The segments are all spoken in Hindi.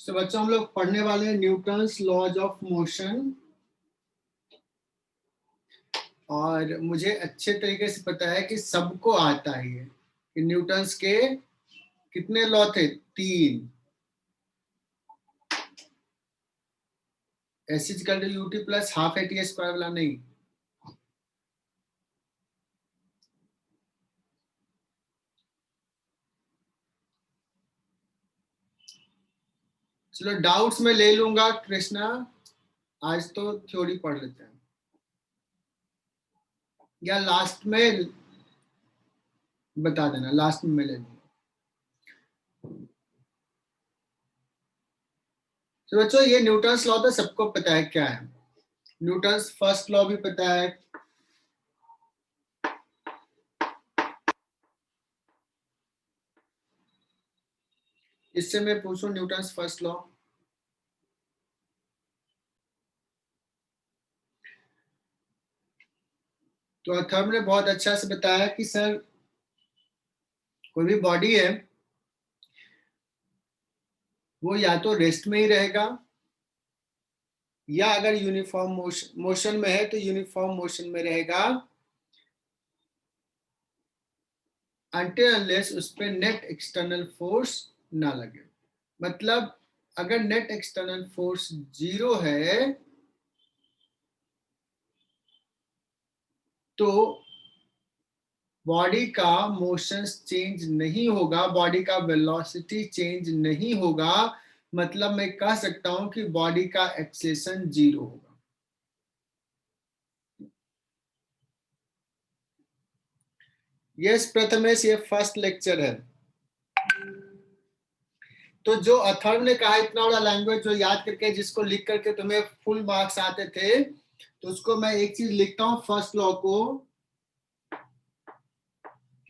तो बच्चों हम लोग पढ़ने वाले हैं न्यूटन्स लॉज ऑफ मोशन। और मुझे अच्छे तरीके से पता है कि सबको आता है ये कि न्यूटन्स के कितने लॉ थे, 3। S equal to u t plus half a t square वाला नहीं। चलो डाउट्स में ले लूंगा कृष्णा, आज तो थ्योरी पढ़ लेते हैं या लास्ट में बता देना, लास्ट में मैं ले लूंगा। तो बच्चों ये न्यूटन्स लॉ तो सबको पता है क्या है। न्यूटन्स फर्स्ट लॉ भी पता है, इससे मैं पूछूं न्यूटन्स फर्स्ट लॉ। तो अथर्व ने बहुत अच्छा से बताया कि सर कोई भी बॉडी है वो या तो रेस्ट में ही रहेगा या अगर यूनिफॉर्म मोशन में है तो यूनिफॉर्म मोशन में रहेगा अनटिल अनलेस उस पर नेट एक्सटर्नल फोर्स ना लगे। मतलब अगर नेट एक्सटर्नल फोर्स 0 है तो बॉडी का मोशन चेंज नहीं होगा, बॉडी का वेलोसिटी चेंज नहीं होगा। मतलब मैं कह सकता हूं कि बॉडी का एक्सेलेरेशन 0 होगा। यस प्रथमेश, ये फर्स्ट लेक्चर है। तो जो अथर्व ने कहा इतना बड़ा लैंग्वेज जो याद करके जिसको लिख करके तुम्हें फुल मार्क्स आते थे, तो उसको मैं एक चीज लिखता हूं फर्स्ट लॉ को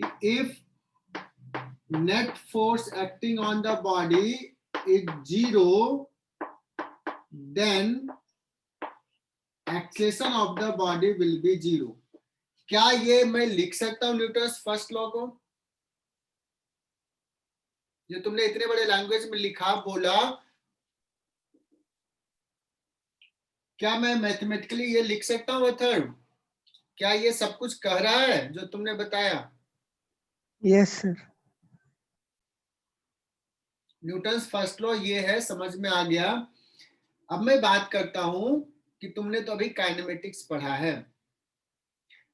कि if net force acting on the body is 0 then acceleration of the body will be 0। क्या ये मैं लिख सकता हूं न्यूटन्स फर्स्ट लॉ को? जो तुमने इतने बड़े लैंग्वेज में लिखा बोला, क्या मैं मैथमेटिकली ये लिख सकता हूं अथर्व? क्या ये सब कुछ कह रहा है जो तुमने बताया? Yes sir. Newton's first law ये है, समझ में आ गया। अब मैं बात करता हूं कि तुमने तो अभी काइनेमेटिक्स पढ़ा है,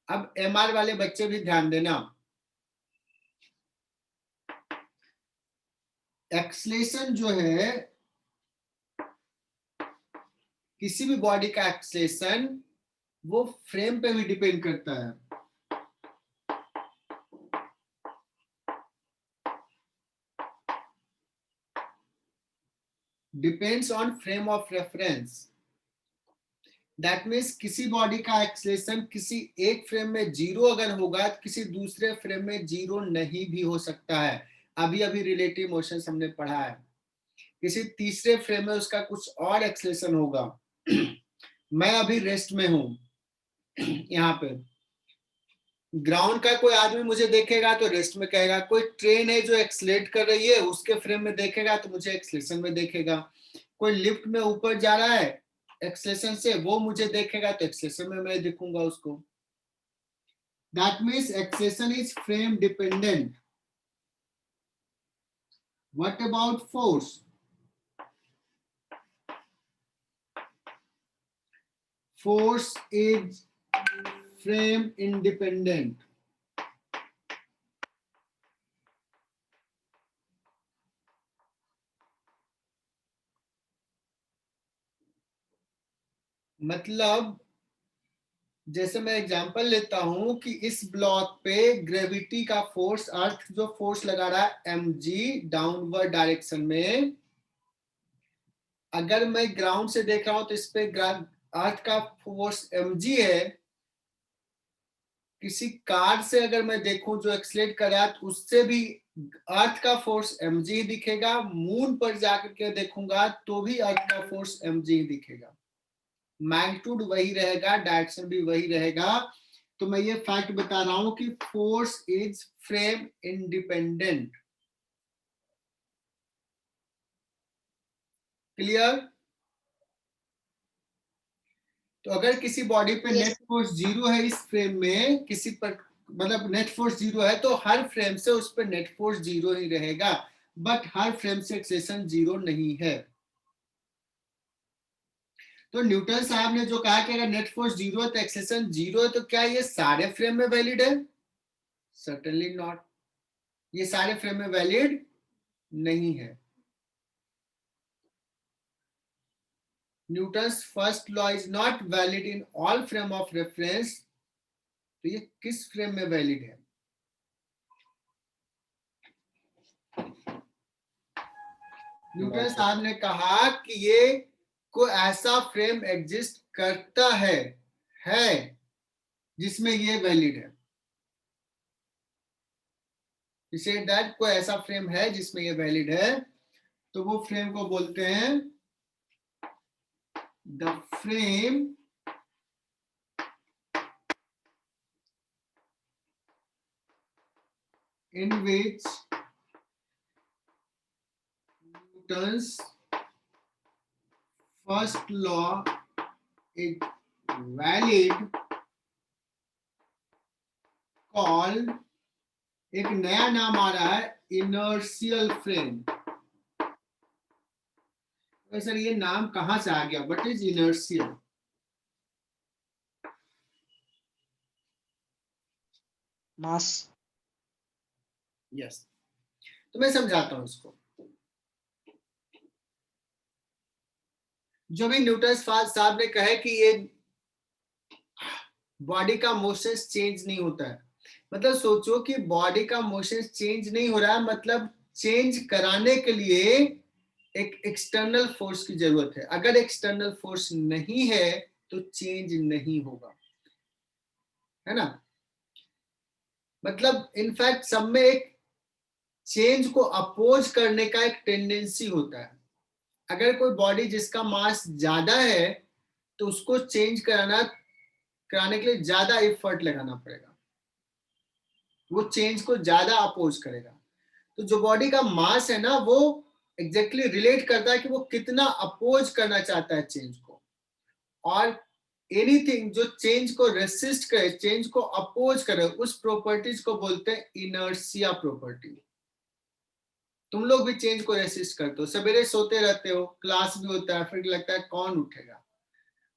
अब एमआर वाले बच्चे भी ध्यान देना। एक्सलेशन जो है, किसी भी बॉडी का एक्सलेशन वो फ्रेम पे भी डिपेंड करता है। Depends on frame of reference. That means किसी बॉडी का एक्सलेशन किसी एक फ्रेम में 0 अगर होगा तो किसी दूसरे फ्रेम में 0 नहीं भी हो सकता है। अभी अभी रिलेटिव मोशन हमने पढ़ा है, किसी तीसरे फ्रेम में उसका कुछ और एक्सलेशन होगा। मैं अभी रेस्ट में हूं, यहाँ पे ग्राउंड का कोई आदमी मुझे देखेगा तो रेस्ट में कहेगा, कोई ट्रेन है जो एक्सलेट कर रही है उसके फ्रेम में देखेगा तो मुझे एक्सलेशन में देखेगा, कोई लिफ्ट में ऊपर जा रहा है एक्सलेशन से वो मुझे देखेगा तो एक्सलेशन में मैं दिखूंगा उसको। That means acceleration is frame dependent. What about force? Force is frame independent. मतलब जैसे मैं एग्जांपल लेता हूं कि इस ब्लॉक पे ग्रेविटी का फोर्स, अर्थ जो फोर्स लगा रहा है mg डाउनवर्ड डायरेक्शन में, अगर मैं ग्राउंड से देख रहा हूं तो इस पे अर्थ का फोर्स mg है। किसी कार से अगर मैं देखूं जो एक्सलेट कर रहा है तो उससे भी अर्थ का फोर्स mg दिखेगा। मून पर जाकर के देखूंगा तो भी अर्थ का फोर्स mg दिखेगा। मैग्नीट्यूड वही रहेगा, डायरेक्शन भी वही रहेगा। तो मैं ये फैक्ट बता रहा हूं कि force is frame independent. Clear? तो अगर किसी बॉडी पे Yes. नेट फोर्स 0 है इस फ्रेम में, किसी पर मतलब नेट फोर्स 0 है, तो हर फ्रेम से उस पर नेट फोर्स 0 ही रहेगा, बट हर फ्रेम से एक्सेलेरेशन 0 नहीं है। तो न्यूटन साहब ने जो कहा कि अगर नेट फोर्स 0 है तो एक्सेलेरेशन 0 है, तो क्या ये सारे फ्रेम में वैलिड है? सर्टेनली नॉट, ये सारे फ्रेम में वैलिड नहीं है। Newton's first law is not valid in all frame of reference. तो ये किस फ्रेम में वैलिड है? न्यूटन साहब ने कहा कि ये कोई ऐसा फ्रेम एग्जिस्ट करता है जिसमें ये वैलिड है। इसे दैट कोई ऐसा फ्रेम है जिसमें ये वैलिड है, तो वो फ्रेम को बोलते हैं the frame in which Newton's first law is valid, called, एक नया नाम आ रहा है, इनर्शियल फ्रेम। तो सर ये नाम कहां से आ गया? What is inertial? Mass. Yes, तो मैं समझाता हूं इसको। जो भी न्यूटन साहब ने कहा कि ये बॉडी का मोशन चेंज नहीं होता है, मतलब सोचो कि बॉडी का मोशन चेंज नहीं हो रहा है, मतलब चेंज कराने के लिए एक एक्सटर्नल फोर्स की जरूरत है। अगर एक्सटर्नल फोर्स नहीं है तो चेंज नहीं होगा, है ना? मतलब इनफैक्ट सब में एक चेंज को अपोज करने का एक टेंडेंसी होता है। अगर कोई बॉडी जिसका मास ज्यादा है तो उसको चेंज कराने के लिए ज्यादा एफर्ट लगाना पड़ेगा, वो चेंज को ज्यादा अपोज करेगा। तो जो बॉडी का मास है ना, वो एग्जैक्टली रिलेट करता है कि वो कितना अपोज करना चाहता है चेंज को। और एनीथिंग जो चेंज को रेसिस्ट करे, चेंज को अपोज करे, उस प्रॉपर्टीज को बोलते हैं इनर्शिया प्रॉपर्टी। तुम लोग भी चेंज को रेसिस्ट करते हो, सवेरे सोते रहते हो, क्लास भी होता है, फिर लगता है कौन उठेगा।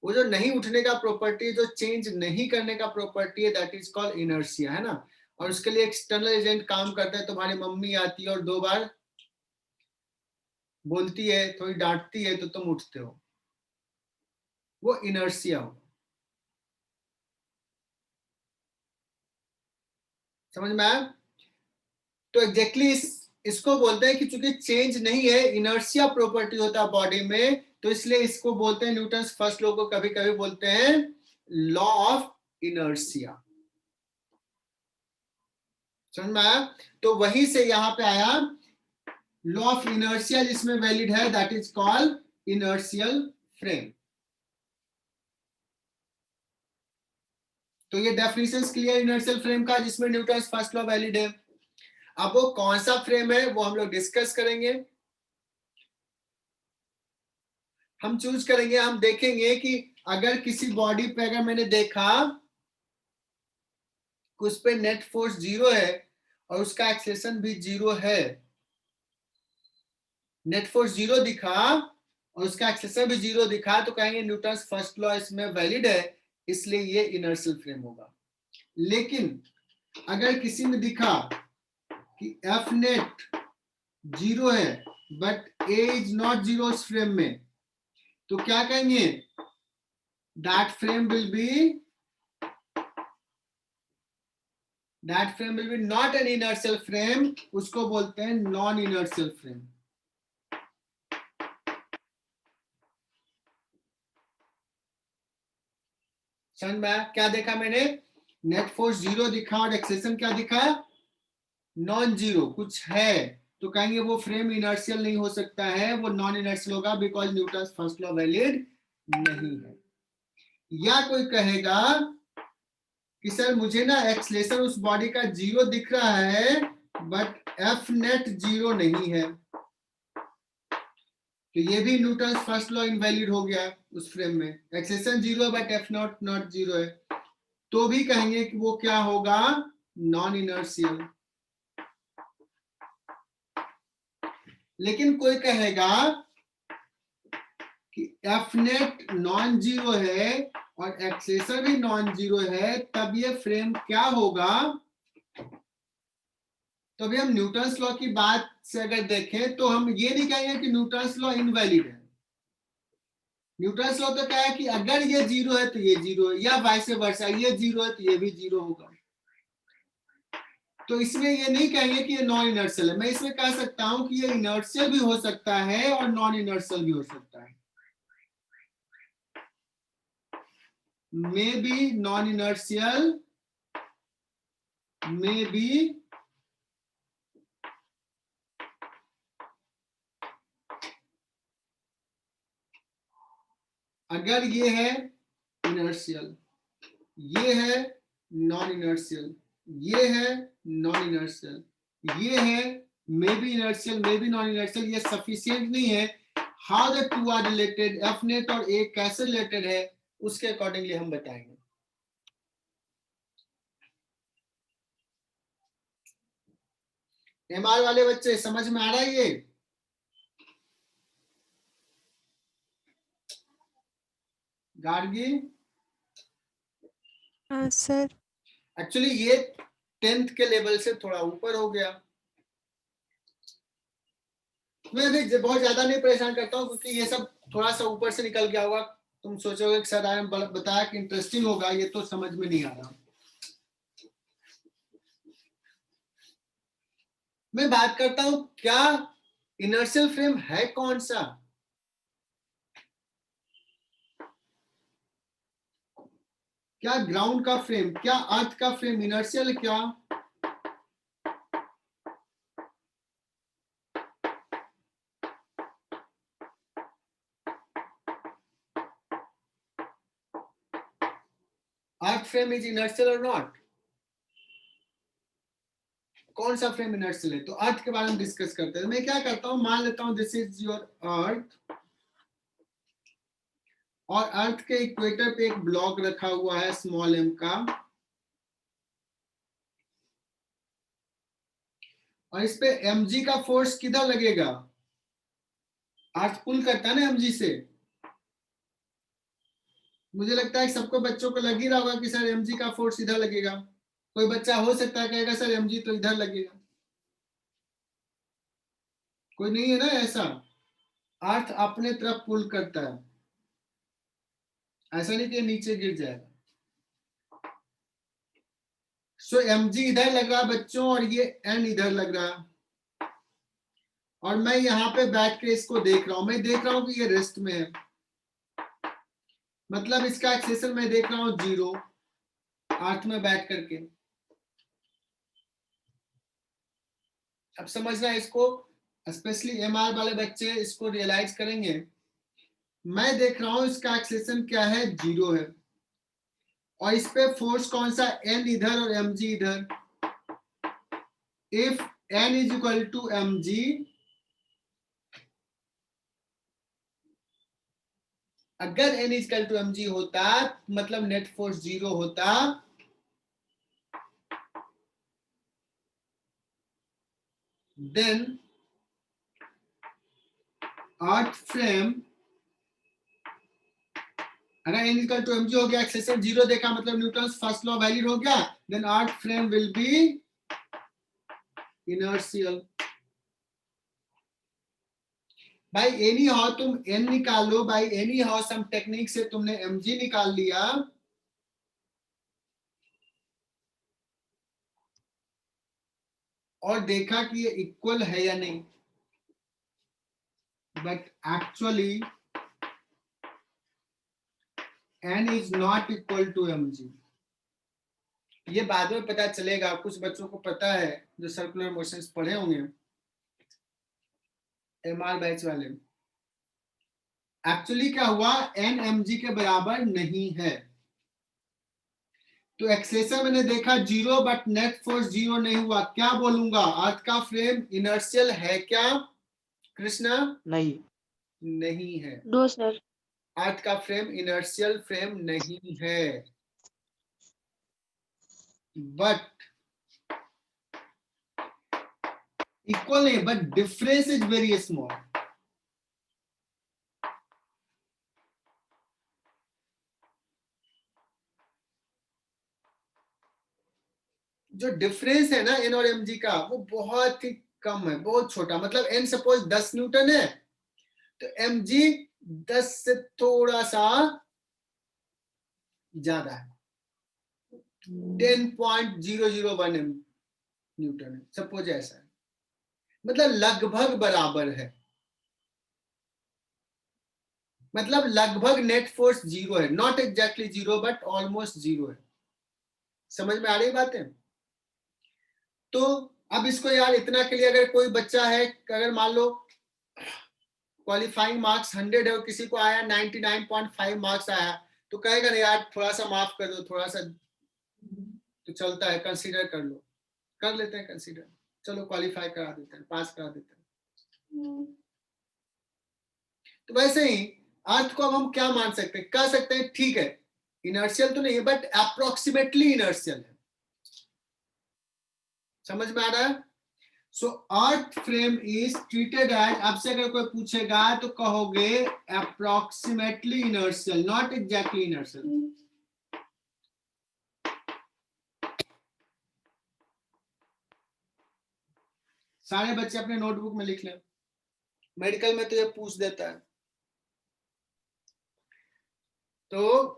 वो जो नहीं उठने का प्रॉपर्टी, जो चेंज नहीं करने का प्रॉपर्टी है, दैट इज कॉल्ड इनर्शिया, है ना? और उसके लिए एक्सटर्नल एजेंट काम करता है। तुम्हारी मम्मी आती है और 2 बार बोलती है, थोड़ी डांटती है, तो तुम उठते हो, वो इनर्शिया हो। समझ में आया? तो एग्जैक्टली इसको बोलते हैं कि चूंकि चेंज नहीं है, इनर्शिया प्रॉपर्टी होता है बॉडी में, तो इसलिए इसको बोलते हैं, न्यूटन फर्स्ट लॉ को कभी कभी बोलते हैं लॉ ऑफ इनर्शिया। समझ में आया? तो वहीं से यहां पे आया लॉ ऑफ इनर्शिया, जिसमें वैलिड है, that is called inertial frame. तो ये डेफिनेशन क्लियर इनर्शियल फ्रेम का, जिसमें न्यूटन फर्स्ट लॉ वैलिड है। अब वो कौन सा फ्रेम है वो हम लोग डिस्कस करेंगे, हम चूज करेंगे। हम देखेंगे कि अगर किसी बॉडी पे, अगर मैंने देखा कि उस पे नेट फोर्स 0 है और उसका एक्सेलेरेशन भी 0 है, नेट फोर्स 0 दिखा और उसका एक्सेलेरेशन भी 0 दिखा, तो कहेंगे न्यूटन फर्स्ट लॉ इसमें वैलिड है, इसलिए ये इनर्शियल फ्रेम होगा। लेकिन अगर किसी में दिखा कि एफ नेट 0 है बट ए इज नॉट 0 उस फ्रेम में, तो क्या कहेंगे? That frame will B not an inertial frame, उसको बोलते हैं नॉन इनर्शियल फ्रेम। समझ में आया? क्या देखा मैंने? नेट फोर्स 0 दिखा और एक्सेलेरेशन क्या दिखा? नॉन जीरो कुछ है, तो कहेंगे वो फ्रेम इनर्शियल नहीं हो सकता है, वो नॉन इनर्शियल होगा, because Newton first law valid नहीं है। या कोई कहेगा कि सर मुझे ना एक्सेलेरेशन उस बॉडी का 0 दिख रहा है बट एफ नेट 0 नहीं है, तो ये भी न्यूटन फर्स्ट लॉ इनवैलिड हो गया उस फ्रेम में। एक्सेलेरेशन 0 है बट एफ नॉट नॉट 0 है, तो भी कहेंगे कि वो क्या होगा, नॉन इनर्शियल। लेकिन कोई कहेगा कि एफ नेट नॉन जीरो है और एक्सेलेरेशन भी नॉन जीरो है, तब ये फ्रेम क्या होगा। तो अभी हम न्यूटन्स लॉ की बात से अगर देखें तो हम ये नहीं कहेंगे कि न्यूटन्स लॉ इनवैलिड है। न्यूटन्स लॉ तो क्या है कि अगर ये जीरो है तो ये जीरो है, या वाइस वर्सा, ये जीरो है तो ये भी जीरो होगा। तो इसमें ये नहीं कहेंगे कि ये नॉन इनर्शियल है। मैं इसमें कह सकता हूं कि ये इनर्शियल भी हो सकता है और नॉन इनर्शियल भी हो सकता है। May be non inertial, may B अगर ये है इनर्शियल, ये है नॉन इनर्शियल, ये है नॉन इनर्शियल, ये है may be inertial, may be non inertial, ये सफिशिएंट नहीं है। How the two are related, F net और ए कैसे रिलेटेड है, उसके अकॉर्डिंगली हम बताएंगे। एमआर वाले बच्चे समझ में आ रहा है ये? गार्गी? हाँ सर। एक्चुअली ये 10th के लेवल से थोड़ा ऊपर हो गया। मैं भी बहुत ज्यादा नहीं परेशान करता हूँ क्योंकि ये सब थोड़ा सा ऊपर से निकल गया होगा। तुम सोचोगे कि सर आए बताया कि इंटरेस्टिंग होगा, ये तो समझ में नहीं आ रहा। मैं बात करता हूं क्या इनर्शियल फ्रेम है कौन सा। क्या ग्राउंड का फ्रेम, क्या अर्थ का फ्रेम इनर्शियल, क्या अर्थ फ्रेम इज इनर्शियल और नॉट? कौन सा फ्रेम इनर्शियल है? तो अर्थ के बारे में डिस्कस करते हैं। मैं क्या करता हूं, मान लेता हूं दिस इज योर अर्थ, और अर्थ के इक्वेटर पे एक ब्लॉक रखा हुआ है स्मॉल एम का, और इस पे mg का फोर्स किधर लगेगा? अर्थ पुल करता है ना mg से। मुझे लगता है सबको बच्चों को लग ही रहा होगा कि सर mg का फोर्स इधर लगेगा। कोई बच्चा हो सकता है कहेगा सर mg तो इधर लगेगा। कोई नहीं है ना ऐसा। अर्थ अपने तरफ पुल करता है, ऐसा नहीं कि नीचे गिर जाएगा। सो mg इधर लग रहा है बच्चों, और ये n इधर लग रहा है, और मैं यहाँ पे बैठ के इसको देख रहा हूं। मैं देख रहा हूं कि ये रेस्ट में है, मतलब इसका एक्सेलेरेशन मैं देख रहा हूं 0 अर्थ में बैठ करके। अब समझना इसको, स्पेशली एमआर वाले बच्चे इसको रियलाइज करेंगे। मैं देख रहा हूं इसका एक्सेलेरेशन क्या है, 0 है, और इस पे फोर्स कौन सा, n इधर और mg इधर। If n is equal to mg, अगर n is equal to mg होता मतलब नेट फोर्स 0 होता, देन अर्थ फ्रेम, अगर n इक्वल टू mg हो गया, एक्सेलेरेशन 0 देखा, मतलब न्यूटन्स फर्स्ट लॉ वैलिड हो गया, then earth frame will be inertial. भाई एनी हाउ तुम n निकालो, भाई एनी हाउ सम टेक्निक से तुमने mg निकाल लिया, और देखा कि ये इक्वल है या नहीं, but actually n is not equal to mg। ये बाद में पता चलेगा, कुछ बच्चों को पता है जो सर्कुलर मोशंस पढ़े होंगे एमआर बैच वाले। एक्चुअली क्या हुआ, n mg के बराबर नहीं है, तो एक्सेलेरेशन मैंने देखा 0 बट नेट फोर्स 0 नहीं हुआ। क्या बोलूंगा, अर्थ का फ्रेम इनर्शियल है क्या कृष्णा? नहीं। नहीं है। No sir. अर्थ का फ्रेम इनर्शियल फ्रेम नहीं है, बट इक्वल नहीं, but difference is very small. जो डिफरेंस है ना एन और एम जी का, वो बहुत ही कम है, बहुत छोटा। मतलब एन सपोज 10 न्यूटन है, तो एम जी 10 से थोड़ा सा ज्यादा है, 10.001 न्यूटन है सपोज, ऐसा है। मतलब लगभग बराबर है, मतलब लगभग नेट फोर्स जीरो है, not exactly zero but almost zero है। समझ में आ रही बातें? तो अब इसको यार इतना के लिए, अगर कोई बच्चा है, अगर मान लो क्वालिफाइंग मार्क्स 100 है और किसी को आया 99.5 मार्क्स आया, तो कहेगा ना यार थोड़ा सा माफ कर दो, थोड़ा सा तो चलता है, कंसीडर कर लो। कर लेते हैं कंसीडर, चलो क्वालिफाई करा देते हैं, पास करा देते हैं। तो वैसे ही अर्थ को अब हम क्या मान सकते हैं, कह सकते हैं ठीक है इनर्शियल तो नहीं है बट अप्रोक्सीमेटली इनर्शियल है। समझ में आ रहा है? सो अर्थ फ्रेम इज ट्रीटेड एज, आपसे अगर कोई पूछेगा तो कहोगे approximately inertial, not exactly inertial. सारे बच्चे अपने नोटबुक में लिख लें, मेडिकल में तो ये पूछ देता है। तो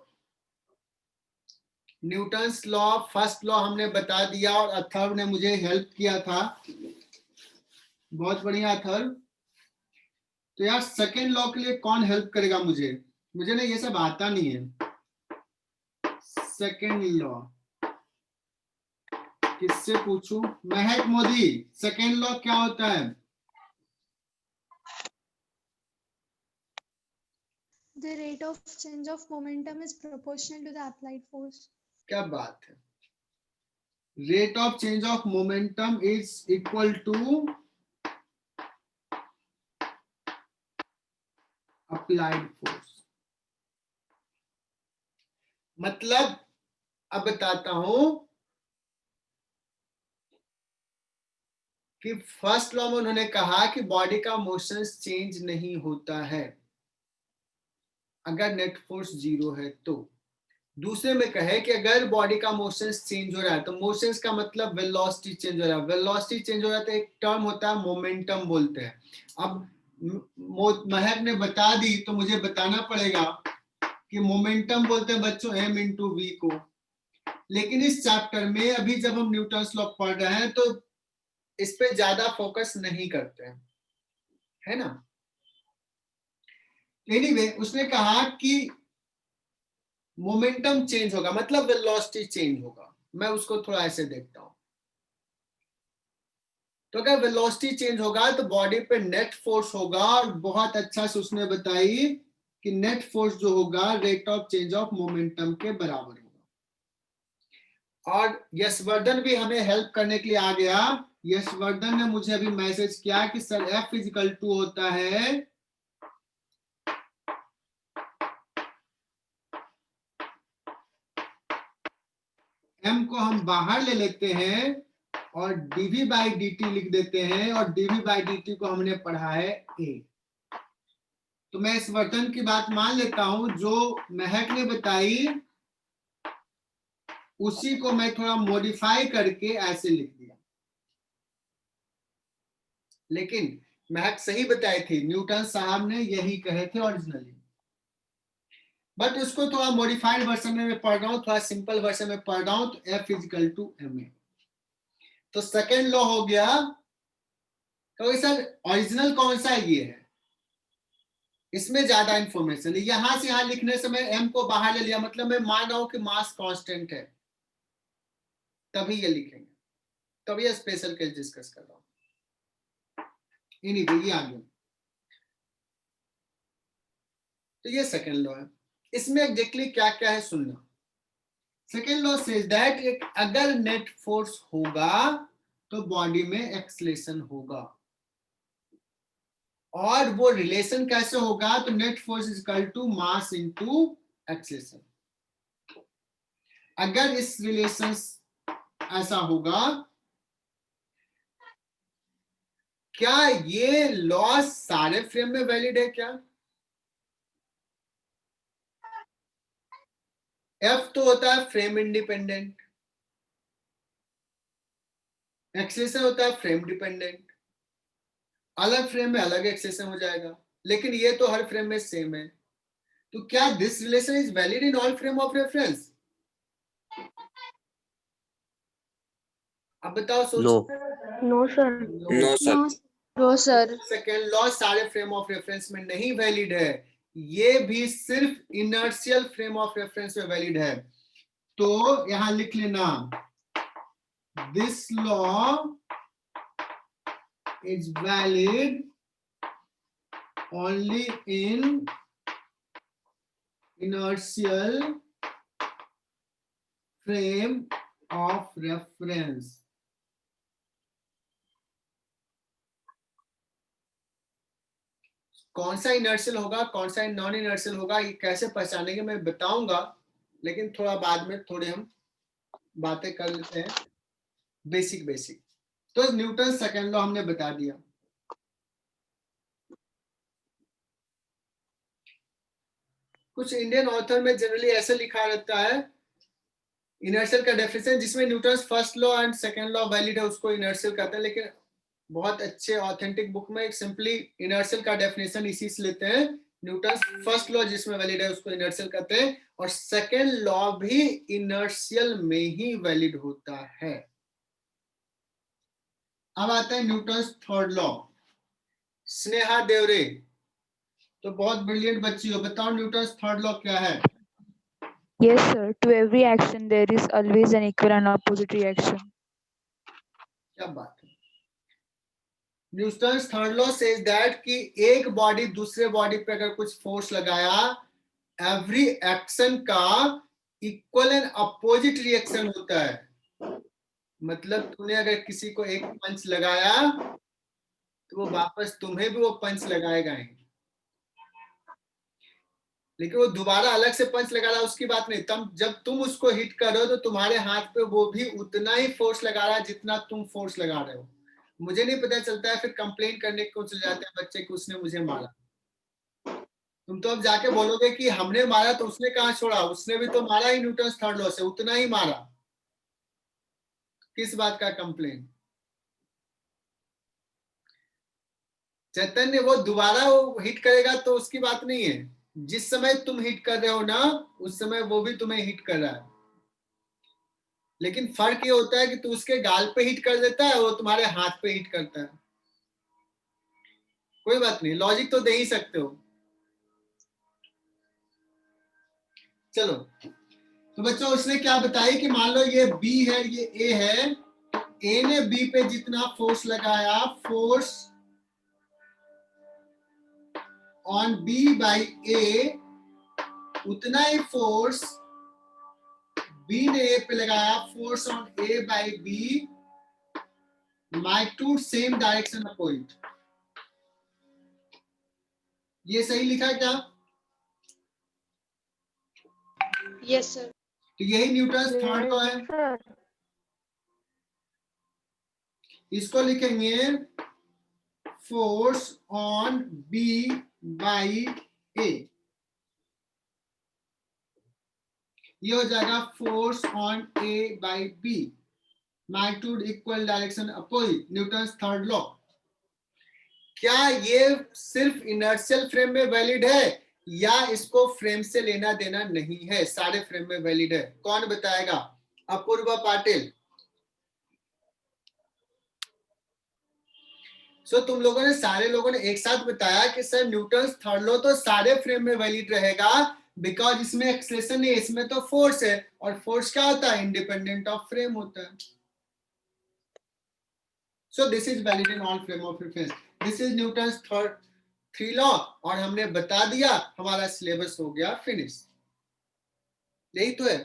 न्यूटन्स लॉ, फर्स्ट लॉ हमने बता दिया, और अथर्व ने मुझे हेल्प किया था, बहुत बढ़िया अथर्व। तो यार सेकेंड लॉ के लिए कौन हेल्प करेगा मुझे? मुझे ना ये सब आता नहीं है। सेकेंड लॉ किससे पूछूं? महक मोदी, सेकेंड लॉ क्या होता है? The rate of change of momentum is proportional to the applied force. क्या बात है, rate of change of momentum is equal to applied force. मतलब अब बताता हूं कि फर्स्ट लॉ में उन्होंने कहा कि बॉडी का मोशन चेंज नहीं होता है अगर नेट फोर्स जीरो है। तो दूसरे में कहे कि अगर बॉडी का मोशन चेंज हो रहा है, तो मोशंस का मतलब वेलोसिटी चेंज हो रहा है, वेलोसिटी चेंज हो रहा है तो एक टर्म होता है मोमेंटम बोलते हैं। अब महक ने बता दी तो मुझे बताना पड़ेगा कि मोमेंटम बोलते हैं बच्चों m इंटू वी को। लेकिन इस चैप्टर में अभी जब हम न्यूटन्स लॉ पढ़ रहे हैं तो इस पे ज्यादा फोकस नहीं करते हैं, है ना। एनीवे उसने कहा कि मोमेंटम चेंज होगा, मतलब वेलोसिटी चेंज होगा। मैं उसको थोड़ा ऐसे देखता हूं। तो अगर वेलोसिटी चेंज होगा तो बॉडी पे नेट फोर्स होगा, और बहुत अच्छा से उसने बताई कि नेट फोर्स जो होगा rate of change of momentum के बराबर होगा। और यशवर्धन भी हमें हेल्प करने के लिए आ गया। यशवर्धन ने मुझे अभी मैसेज किया कि सर F इजिकल टू होता है m को हम बाहर ले लेते हैं और dv बाई dt लिख देते हैं, और dv बाई dt को हमने पढ़ा है a। तो मैं इस वर्तन की बात मान लेता हूं, जो महक ने बताई उसी को मैं थोड़ा मॉडिफाई करके ऐसे लिख दिया। लेकिन महक सही बताई थी, न्यूटन साहब ने यही कहे थे ओरिजिनली, बट उसको थोड़ा मॉडिफाइड वर्जन में मैं पढ़ रहा हूं, थोड़ा सिंपल वर्जन में पढ़ रहा हूं। तो F इजिकल टू ma। तो सेकेंड लॉ हो गया। तो सर ओरिजिनल कौन सा ये है, इसमें ज्यादा इंफॉर्मेशन है। यहां से यहां लिखने से मैं m को बाहर ले लिया, मतलब मैं मान रहा हूं कि मास कांस्टेंट है, तभी ये लिखेंगे, तभी ये स्पेशल केस डिस्कस कर रहा हूं। ये आ गया। तो ये सेकेंड लॉ है। इसमें एग्जैक्टली क्या क्या है सुनना। सेकेंड लॉ सेज दैट अगर नेट फोर्स होगा तो बॉडी में एक्सलेशन होगा। और वो रिलेशन कैसे होगा, तो net force is equal to mass into acceleration. अगर इस रिलेशन ऐसा होगा, क्या ये लॉ सारे फ्रेम में वैलिड है क्या? एफ तो होता है फ्रेम इंडिपेंडेंट, एक्सेलरेशन होता है फ्रेम डिपेंडेंट। अलग फ्रेम में अलग एक्सेलरेशन हो जाएगा, लेकिन ये तो हर फ्रेम में सेम है। तो क्या this relation is valid in all frame of reference? अब बताओ, सोचो। No sir. No sir. No sir. Second law सारे फ्रेम ऑफ रेफरेंस में नहीं वैलिड है, ये भी सिर्फ इनर्शियल फ्रेम ऑफ रेफरेंस में वैलिड है। तो यहां लिख लेना, this law is valid only in inertial frame of reference। कौन सा इनर्शियल होगा, कौन सा नॉन इनर्शियल होगा, ये कैसे पहचानेंगे मैं बताऊंगा, लेकिन थोड़ा बाद में थोड़े हम बातें कर लेते हैं बेसिक। तो न्यूटन सेकेंड लॉ हमने बता दिया। कुछ इंडियन ऑथर में जनरली ऐसे लिखा रहता है, इनर्शियल का डेफिनेशन जिसमें Newton first law and second law valid है उसको इनर्शियल कहते हैं, लेकिन बहुत अच्छे ऑथेंटिक बुक में सिंपली इनर्शियल का डेफिनेशन इसी से लेते हैं। न्यूटन फर्स्ट लॉ जिसमें वैलिड है उसको इनर्शियल कहते हैं, और सेकेंड लॉ भी इनर्शियल में ही वैलिड होता है। अब आता है न्यूटन थर्ड लॉ। स्नेहा देवरे तो बहुत ब्रिलियंट बच्ची हो, बताओ न्यूटन थर्ड लॉ क्या है? Yes, sir. To every action, there is always an equal and opposite reaction. क्या बात है। Newton third law says that कि एक बॉडी दूसरे बॉडी पे अगर कुछ फोर्स लगाया, एवरी एक्शन का इक्वल एंड अपोजिट रिएक्शन होता है। मतलब तूने अगर किसी को एक पंच लगाया तो वो वापस तुम्हें भी वो पंच लगाएगा ही, लेकिन वो दोबारा अलग से पंच लगा रहा है उसकी बात नहीं। तब जब तुम उसको हिट कर रहे हो तो तुम्हारे हाथ पे वो भी उतना ही फोर्स लगा रहा है जितना तुम फोर्स लगा रहे हो। मुझे नहीं पता चलता है, फिर कंप्लेन करने को चले जाते हैं बच्चे कि उसने मुझे मारा। तुम तो अब जाके बोलोगे कि हमने मारा तो उसने कहाँ छोड़ा, उसने भी तो मारा ही न्यूटन थर्ड लॉ से, उतना ही मारा। किस बात का कंप्लेन? चैतन्य वो दोबारा वो हिट करेगा तो उसकी बात नहीं है, जिस समय तुम हिट कर रहे हो ना उस समय वो भी तुम्हें हिट कर रहा है। लेकिन फर्क ये होता है कि तू उसके गाल पे हिट कर देता है, वो तुम्हारे हाथ पे हिट करता है। कोई बात नहीं, लॉजिक तो दे ही सकते हो। चलो तो बच्चों उसने क्या बताया कि मान लो ये बी है ये ए है, ए ने बी पे जितना फोर्स लगाया, force on B by A, उतना ही फोर्स बी ने ए पे लगाया, force on A by B, magnitude same direction opposite. ये सही लिखा है क्या? Yes sir. तो यही न्यूटन थर्ड लॉ है। Sir. इसको लिखेंगे force on B by A, ये हो जाएगा force on A by B, magnitude equal direction opposite, Newton third law. क्या ये सिर्फ इनर्शियल फ्रेम में वैलिड है या इसको फ्रेम से लेना देना नहीं है, सारे फ्रेम में वैलिड है? कौन बताएगा? अपूर्वा पाटिल। सो तुम लोगों ने सारे लोगों ने एक साथ बताया कि सर न्यूटन थर्ड लॉ तो सारे फ्रेम में वैलिड रहेगा, बिकॉज इसमें एक्सेलरेशन नहीं, इसमें तो फोर्स है, और फोर्स क्या होता है? इंडिपेंडेंट ऑफ फ्रेम होता है। So this is valid in all frame of reference. This is Newton third three law, और हमने बता दिया, हमारा सिलेबस हो गया फिनिश। यही तो है।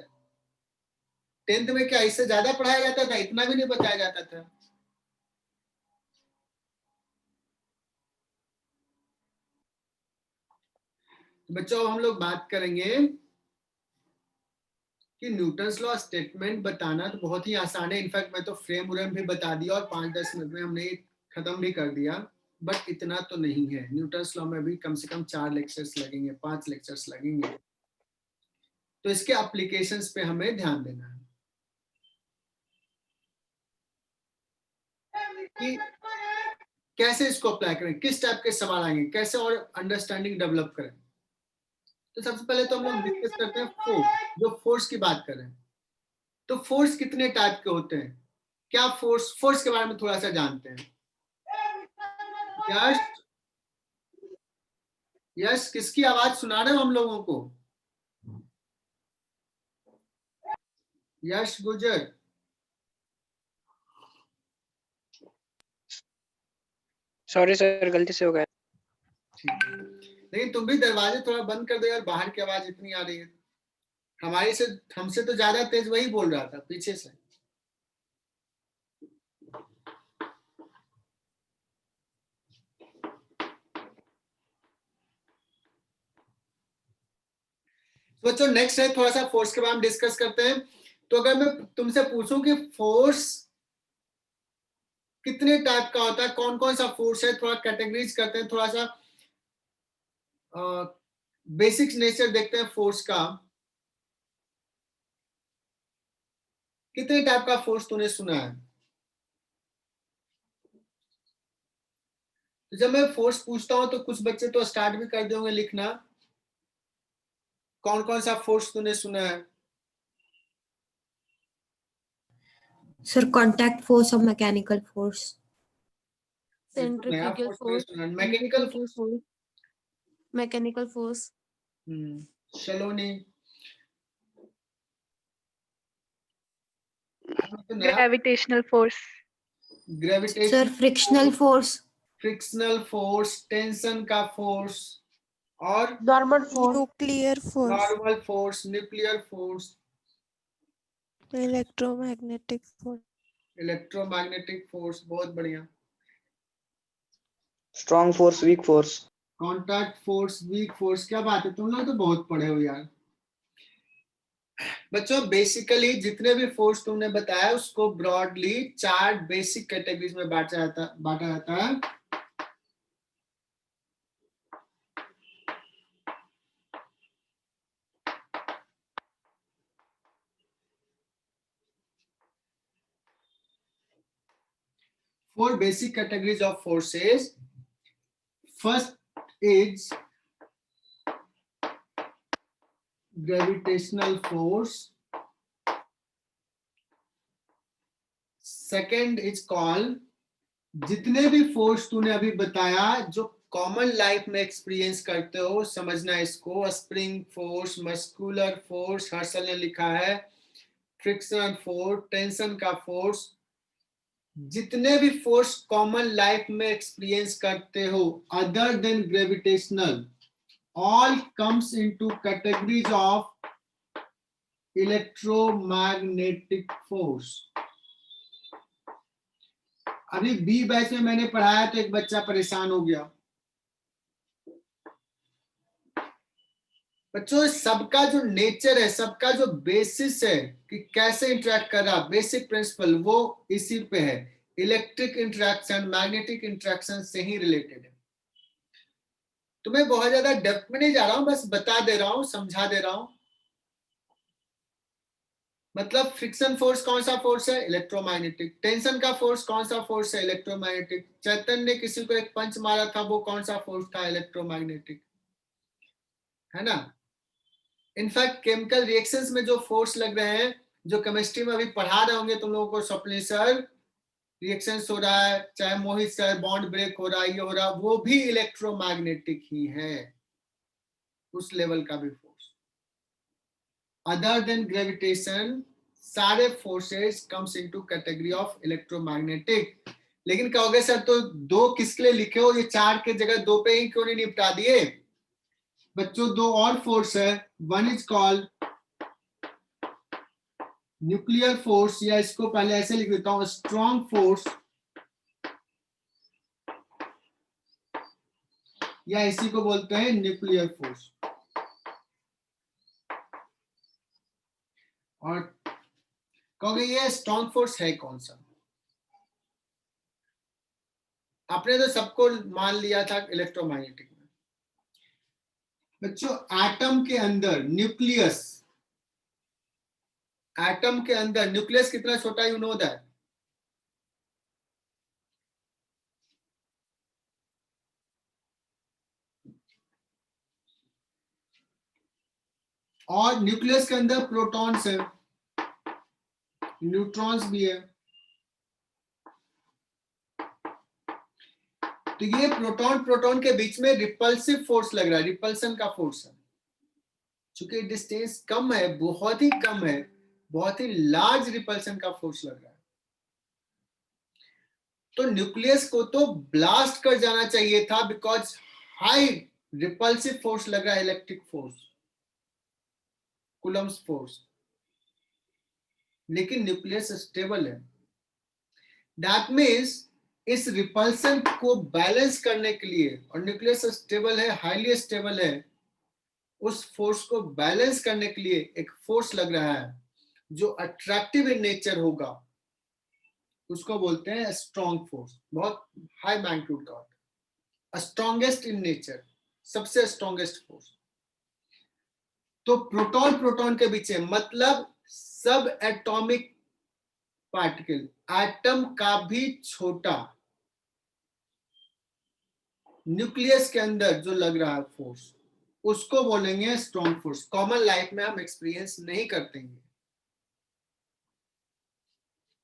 10th में क्या इससे ज्यादा पढ़ाया जाता था? इतना भी नहीं बताया जाता था। तो बच्चों अब हम लोग बात करेंगे कि न्यूटन्स लॉ स्टेटमेंट बताना तो बहुत ही आसान है। इनफैक्ट मैं तो फ्रेम व्रेम भी बता दिया और 5-10 मिनट में हमने खत्म भी कर दिया, बट इतना तो नहीं है। न्यूटन्स लॉ में भी कम से कम 4 लेक्चर्स लगेंगे, 5 लेक्चर्स लगेंगे। तो इसके एप्लीकेशंस पे हमें ध्यान देना है कि कैसे इसको अप्लाई करें, किस टाइप के सवाल आएंगे, कैसे और अंडरस्टैंडिंग डेवलप करें। तो सबसे पहले तो हम लोग डिस्कस करते हैं फोर्स, जो फोर्स की बात करें तो फोर्स कितने टाइप के होते हैं, क्या फोर्स के बारे में थोड़ा सा जानते हैं। यश, यश किसकी आवाज सुना रहे हो हम लोगों को? यश गुजर, सॉरी सर, गलती से हो गया। ठीक है, लेकिन तुम भी दरवाजे थोड़ा बंद कर दो यार, बाहर की आवाज इतनी आ रही है। हमारे से हमसे तो ज्यादा तेज वही बोल रहा था पीछे से। बच्चों नेक्स्ट है, थोड़ा सा फोर्स के बारे में डिस्कस करते हैं। तो अगर मैं तुमसे पूछूं कि फोर्स कितने टाइप का होता है, कौन कौन सा फोर्स है, थोड़ा कैटेगरीज करते हैं, थोड़ा सा बेसिक नेचर देखते हैं फोर्स का। कितने टाइप का फोर्स तूने सुना है? तो जब मैं फोर्स पूछता हूं तो कुछ बच्चे तो स्टार्ट भी कर देंगे लिखना, कौन कौन सा फोर्स तूने सुना है। सर कॉन्टैक्ट फोर्स और मैकेनिकल फोर्स। नया centrifugal फोर्स मैंने force, सुना है, mechanical centrifugal force, mechanical force, चलो नहीं, तो नया Gravitational force. Gravitation sir frictional force. Frictional force, tension का फोर्स, और normal force, nuclear force, normal force, nuclear force, electromagnetic force, electromagnetic force. बहुत बढ़िया। Strong force, weak force. Contact force, weak force, क्या बात है, तुम लोग तो बहुत पढ़े हो यार। बच्चों बेसिकली जितने भी फोर्स तुमने बताया उसको ब्रॉडली 4 बेसिक कैटेगरीज में बांटा जाता है। Four basic categories of forces. First is gravitational force. Second is called, जितने भी फोर्स तूने अभी बताया जो कॉमन लाइफ में एक्सपीरियंस करते हो, समझना इसको। स्प्रिंग फोर्स, मस्कुलर फोर्स, हर्सल ने लिखा है, फ्रिक्शनल फोर्स, टेंशन का फोर्स, जितने भी फोर्स कॉमन लाइफ में एक्सपीरियंस करते हो other than gravitational, all comes into categories of electromagnetic force. अभी बी बैच में मैंने पढ़ाया तो एक बच्चा परेशान हो गया। बच्चों सबका जो नेचर है, सबका जो बेसिस है कि कैसे इंटरेक्ट कर रहा, बेसिक प्रिंसिपल वो इसी पे है। इलेक्ट्रिक इंटरेक्शन, मैग्नेटिक इंटरेक्शन से ही रिलेटेड है। तो मैं बहुत ज्यादा डेप्थ में नहीं जा रहा हूं, बस बता दे रहा हूं, समझा दे रहा हूं। मतलब फ्रिक्शन फोर्स कौन सा फोर्स है? इलेक्ट्रोमैग्नेटिक। टेंशन का फोर्स कौन सा फोर्स है? इलेक्ट्रोमैग्नेटिक। चैतन्य ने किसी को एक पंच मारा था, वो कौन सा फोर्स था? इलेक्ट्रोमैग्नेटिक, है ना। इनफैक्ट केमिकल रिएक्शंस में जो फोर्स लग रहे हैं, जो केमिस्ट्री में अभी पढ़ा रहे होंगे तुम लोगों को, स्वप्निल सर, रिएक्शंस हो रहा है, चाहे मोहित सर, बॉन्ड ब्रेक हो रहा है, ये हो रहा, वो भी इलेक्ट्रोमैग्नेटिक ही है, उस लेवल का भी फोर्स। अदर देन ग्रेविटेशन सारे forces comes into category of electromagnetic. लेकिन कहोगे सर तो 2 किसके लिए लिखे हो, ये 4 के जगह 2 पे ही क्यों नहीं निपटा दिए? बच्चों 2 और फोर्स है। One is called nuclear force, या इसको पहले ऐसे लिख देता हूं, स्ट्रॉन्ग फोर्स, या इसी को बोलते हैं न्यूक्लियर फोर्स। और कहोगे ये स्ट्रॉन्ग फोर्स है कौन सा? आपने तो सबको मान लिया था इलेक्ट्रोमैग्नेटिक में। बच्चों एटम के अंदर न्यूक्लियस, एटम के अंदर न्यूक्लियस कितना छोटा, यू नो दैट? और न्यूक्लियस के अंदर प्रोटॉन्स है, न्यूट्रॉन्स भी है। तो ये प्रोटॉन प्रोटॉन के बीच में रिपल्सिव फोर्स लग रहा है, रिपल्सन का फोर्स है। चूंकि डिस्टेंस कम है, बहुत ही कम है, बहुत ही लार्ज रिपल्सन का फोर्स लग रहा है। तो न्यूक्लियस को तो ब्लास्ट कर जाना चाहिए था, बिकॉज हाई रिपल्सिव फोर्स लग रहा है, इलेक्ट्रिक फोर्स, कूलम्स फोर्स। लेकिन न्यूक्लियस स्टेबल है। दैट मीन्स इस रिपल्सन को बैलेंस करने के लिए, और न्यूक्लियस स्टेबल है, हाईली स्टेबल है, उस फोर्स को बैलेंस करने के लिए एक फोर्स लग रहा है जो अट्रैक्टिव इन नेचर होगा, उसको बोलते हैं स्ट्रॉन्ग फोर्स। बहुत हाई मैग्नीट्यूड का होता है, स्ट्रॉन्गेस्ट इन नेचर, सबसे स्ट्रॉन्गेस्ट फोर्स। तो प्रोटॉन प्रोटॉन के बीच है, मतलब सब एटॉमिक पार्टिकल, एटम का भी छोटा, न्यूक्लियस के अंदर जो लग रहा है फोर्स, उसको बोलेंगे स्ट्रॉन्ग फोर्स। कॉमन लाइफ में हम एक्सपीरियंस नहीं करते हैं।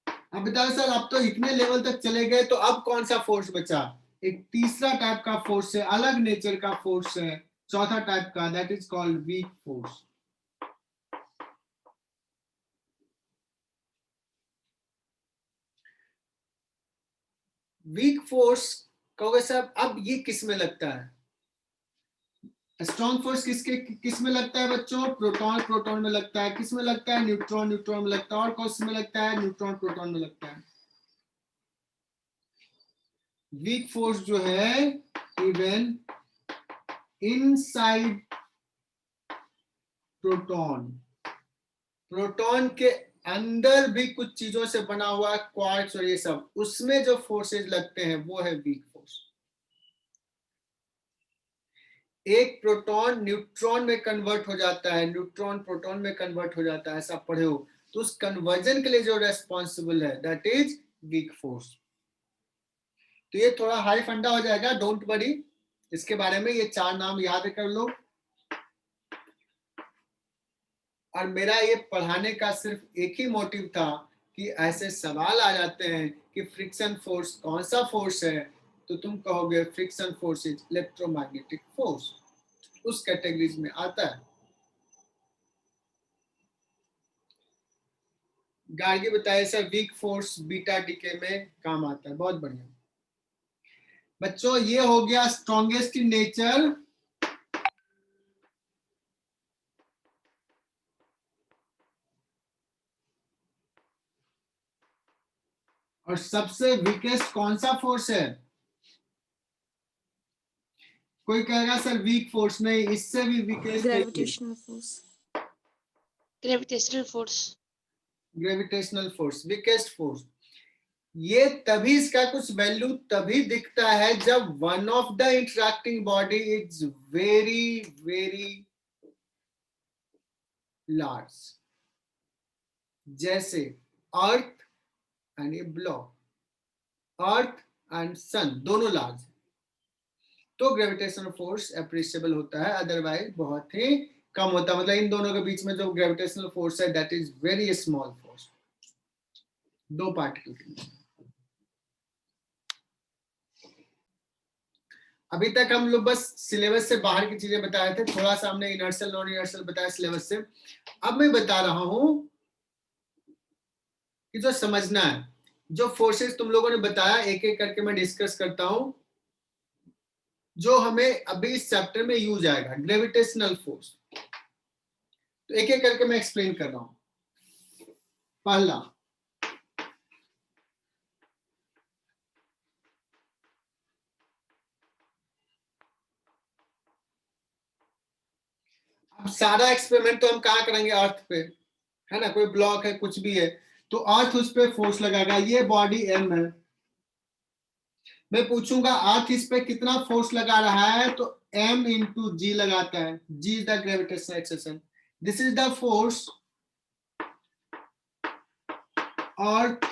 अब बताओ सर, अब तो इतने लेवल तक चले गए, तो अब कौन सा फोर्स बचा? एक तीसरा टाइप का फोर्स है, अलग नेचर का फोर्स है, चौथा टाइप का, that is called weak force. Weak force कहोगे सर अब ये किस में लगता है? स्ट्रॉन्ग फोर्स किस में लगता है बच्चों? प्रोटॉन प्रोटॉन में लगता है। किस में लगता है? न्यूट्रॉन न्यूट्रॉन में लगता है। और किस में लगता है? न्यूट्रॉन प्रोटॉन में लगता है। वीक फोर्स जो है, इवन इनसाइड प्रोटॉन, प्रोटॉन के अंदर भी कुछ चीजों से बना हुआ क्वार्ट्ज और ये सब, उसमें जो फोर्सेज लगते हैं वो है वीक फोर्स। एक प्रोटॉन न्यूट्रॉन में कन्वर्ट हो जाता है, न्यूट्रॉन प्रोटॉन में कन्वर्ट हो जाता है, ऐसा पढ़े हो, तो उस कन्वर्जन के लिए जो रेस्पॉन्सिबल है दैट इज वीक फोर्स। तो ये थोड़ा हाई फंडा हो जाएगा, डोंट वरी, इसके बारे में ये चार नाम याद कर लो। और मेरा ये पढ़ाने का सिर्फ एक ही मोटिव था कि ऐसे सवाल आ जाते हैं कि फ्रिक्शन फोर्स कौन सा फोर्स है, तो तुम कहोगे friction force is electromagnetic force, उस कैटेगरीज में आता है। गार्गी बताए sir weak force beta decay में काम आता है। बहुत बढ़िया बच्चों, ये हो गया स्ट्रॉन्गेस्ट इन नेचर। और सबसे वीकेस्ट कौन सा फोर्स है? कोई कहेगा सर वीक फोर्स नहीं, इससे भी वीकेस्ट है। Gravitational force. Gravitational force. Gravitational force weakest force. ये तभी इसका कुछ वैल्यू तभी दिखता है जब one of the interacting body is very very large, जैसे earth and a block, earth and sun दोनों लार्ज, तो ग्रेविटेशनल फोर्स अप्रिशिएबल होता है, अदरवाइज बहुत ही कम होता है। मतलब इन दोनों के बीच में जो ग्रेविटेशनल फोर्स है that is very small force, दो पार्टिकल के बीच। अभी तक हम लोग बस सिलेबस से बाहर की चीजें बता रहे थे, थोड़ा सा हमने इनर्शियल नॉन इनर्शियल बताया सिलेबस से। अब मैं बता रहा हूं कि जो समझना है, जो फोर्सेस तुम लोगों ने बताया, एक एक करके मैं डिस्कस करता हूं जो हमें अभी इस चैप्टर में यूज आएगा। ग्रेविटेशनल फोर्स, तो एक एक करके मैं एक्सप्लेन कर रहा हूं। पहला, अब सारा एक्सपेरिमेंट तो हम कहाँ करेंगे? अर्थ पे। है ना, कोई ब्लॉक है, कुछ भी है, तो अर्थ उस पे फोर्स लगाएगा। ये बॉडी एम है, मैं पूछूंगा अर्थ इस पे कितना फोर्स लगा रहा है, तो m इंटू जी लगाता है। g is the gravitational acceleration, this is the force earth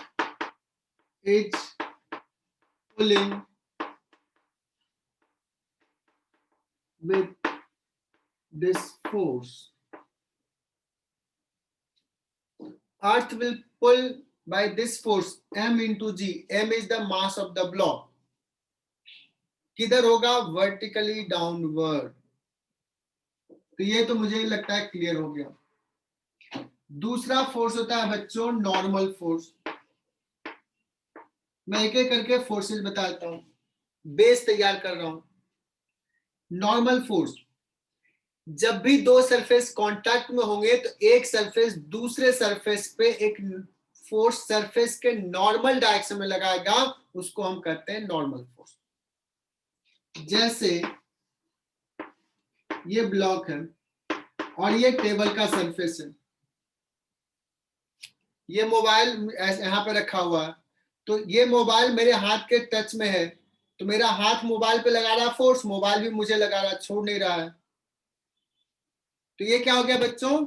is pulling with this force. Earth will pull by this force m into g. M is the mass of the block. किधर होगा? Vertically downward. तो ये तो मुझे लगता है क्लियर हो गया। दूसरा फोर्स होता है बच्चों नॉर्मल फोर्स। मैं एक एक करके फोर्सेस बताता हूं, बेस तैयार कर रहा हूं। नॉर्मल फोर्स, जब भी दो सरफेस कांटेक्ट में होंगे तो एक सरफेस दूसरे सरफेस पे एक फोर्स सरफेस के नॉर्मल डायरेक्शन में लगाएगा, उसको हम कहते हैं नॉर्मल फोर्स। जैसे ये ब्लॉक है और ये टेबल का सरफेस है, ये मोबाइल यहां पे रखा हुआ है, तो ये मोबाइल मेरे हाथ के टच में है, तो मेरा हाथ मोबाइल पे लगा रहा फोर्स, मोबाइल भी मुझे लगा रहा, छोड़ नहीं रहा है। तो ये क्या हो गया बच्चों?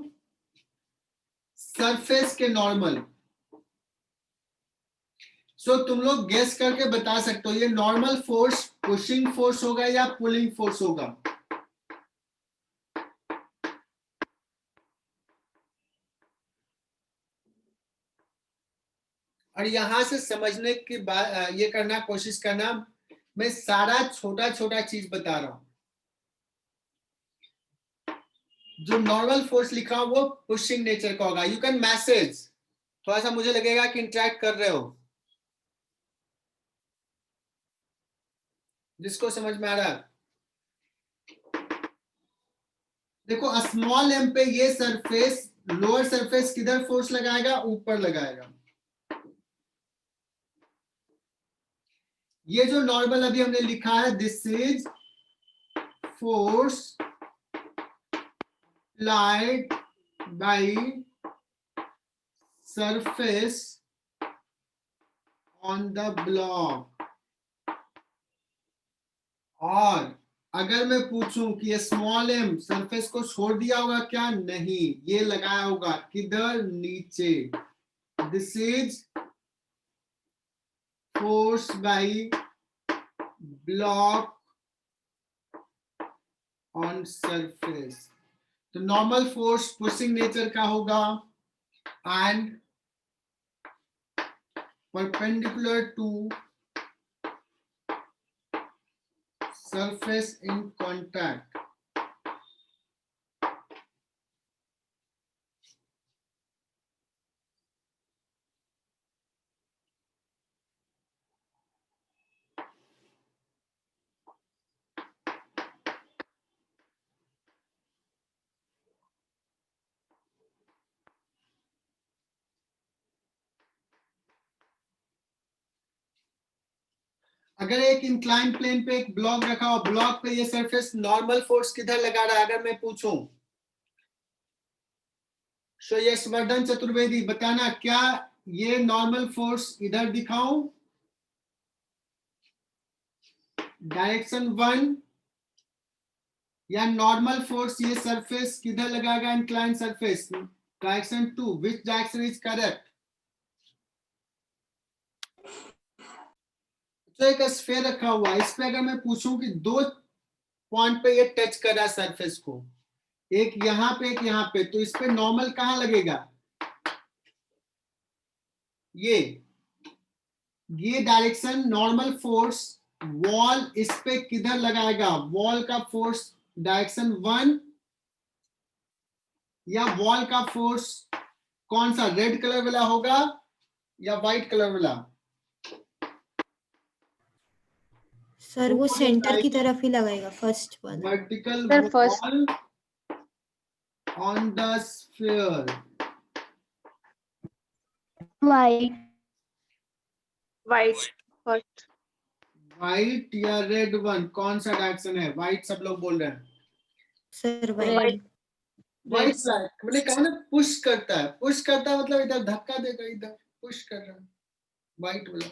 सरफेस के नॉर्मल। सो तुम लोग गेस करके बता सकते हो ये नॉर्मल फोर्स पुशिंग फोर्स होगा या पुलिंग फोर्स होगा? और यहां से समझने की बात ये करना, कोशिश करना, मैं सारा छोटा छोटा चीज बता रहा हूं। जो नॉर्मल फोर्स लिखा हो वो पुशिंग नेचर का होगा। यू कैन मैसेज, थोड़ा सा मुझे लगेगा कि इंटरेक्ट कर रहे हो, जिसको समझ में आ रहा है। देखो स्मॉल एम पे ये सरफेस, लोअर सरफेस किधर फोर्स लगाएगा? ऊपर लगाएगा। ये जो नॉर्मल अभी हमने लिखा है, this is force applied by surface on the block। और अगर मैं पूछूं कि ये स्मॉल एम सरफेस को छोड़ दिया होगा क्या? नहीं, ये लगाया होगा किधर? नीचे। This is force by block on surface. तो नॉर्मल फोर्स पुशिंग नेचर का होगा and perpendicular to surface in contact. अगर एक इंक्लाइन प्लेन पे एक ब्लॉक रखा हो, ब्लॉक पे ये सरफेस नॉर्मल फोर्स किधर लगा रहा है? अगर मैं पूछूं, सो यशवर्धन चतुर्वेदी बताना, क्या ये नॉर्मल फोर्स इधर दिखाऊं? डायरेक्शन 1, या नॉर्मल फोर्स ये सरफेस किधर लगाएगा? Incline surface. Direction 2, which direction is correct? तो एक स्फीयर रखा हुआ है, इस पे अगर मैं पूछूं कि दो पॉइंट पे ये टच कर रहा है सरफेस को, एक यहां पे एक यहां पे, तो इस पे नॉर्मल कहां लगेगा? ये डायरेक्शन नॉर्मल फोर्स वॉल इस पे किधर लगाएगा? वॉल का फोर्स डायरेक्शन 1, या वॉल का फोर्स कौन सा, रेड कलर वाला होगा या व्हाइट कलर वाला? सर वो सेंटर की तरफ ही लगाएगा, फर्स्ट वाला। Vertical Sir, first. Wall on the sphere. White. First. White या रेड वन, कौन सा डायरेक्शन है? व्हाइट सब लोग बोल रहे हैं। Sir Red. व्हाइट फ्लैग मैंने कहा ना पुश करता है, पुश करता है मतलब इधर धक्का देगा, इधर पुश कर रहा है व्हाइट वाला।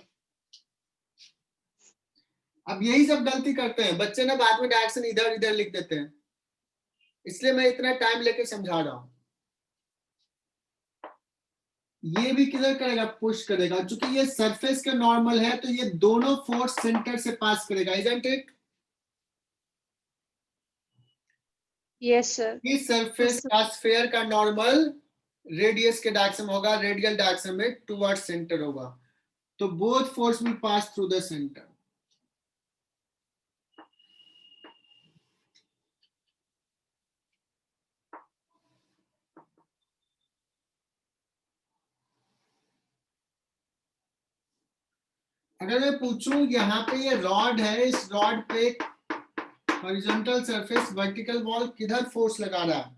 अब यही सब गलती करते हैं बच्चे ना, बाद में डायरेक्शन इधर इधर लिख देते हैं, इसलिए मैं इतना टाइम लेके समझा रहा हूं। ये भी किधर करेगा, पुश करेगा, चूंकि ये सरफेस का नॉर्मल है तो ये दोनों फोर्स सेंटर से पास करेगा, इजंट इट? Yes, sir. इस सरफेस का स्फीयर का नॉर्मल रेडियस के डायरेक्शन होगा, रेडियल डायरेक्शन में टुवर्ड सेंटर होगा, तो both force will pass through the centre. अगर मैं पूछूं यहाँ पे ये रॉड है, इस रॉड पे हॉरिजॉन्टल सरफेस वर्टिकल वॉल किधर फोर्स लगा रहा है,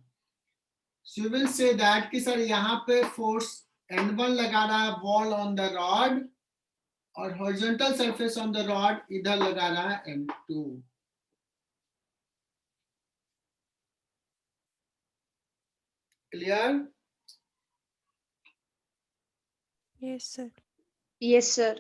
so you will say that कि सर यहाँ पे फोर्स N1 लगा रहा है वॉल ऑन द रॉड, और horizontal surface on the rod इधर लगा रहा है N2। Clear? Yes, sir. Yes, sir.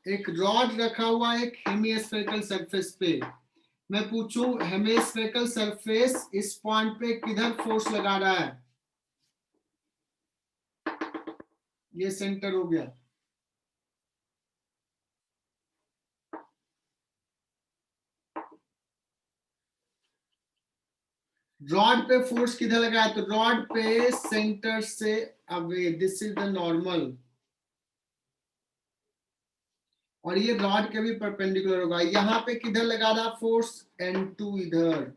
एक रॉड रखा हुआ है एक हेमिस्फेरिकल सरफेस पे, मैं पूछूं हेमिस्फेरिकल सरफेस इस पॉइंट पे किधर फोर्स लगा रहा है, ये सेंटर हो गया, रॉड पे फोर्स किधर लगा है, तो रॉड पे सेंटर से away, this is the normal, और ये रॉड के भी परपेंडिकुलर होगा, यहाँ पे किधर लगा रहा फोर्स N2 इधर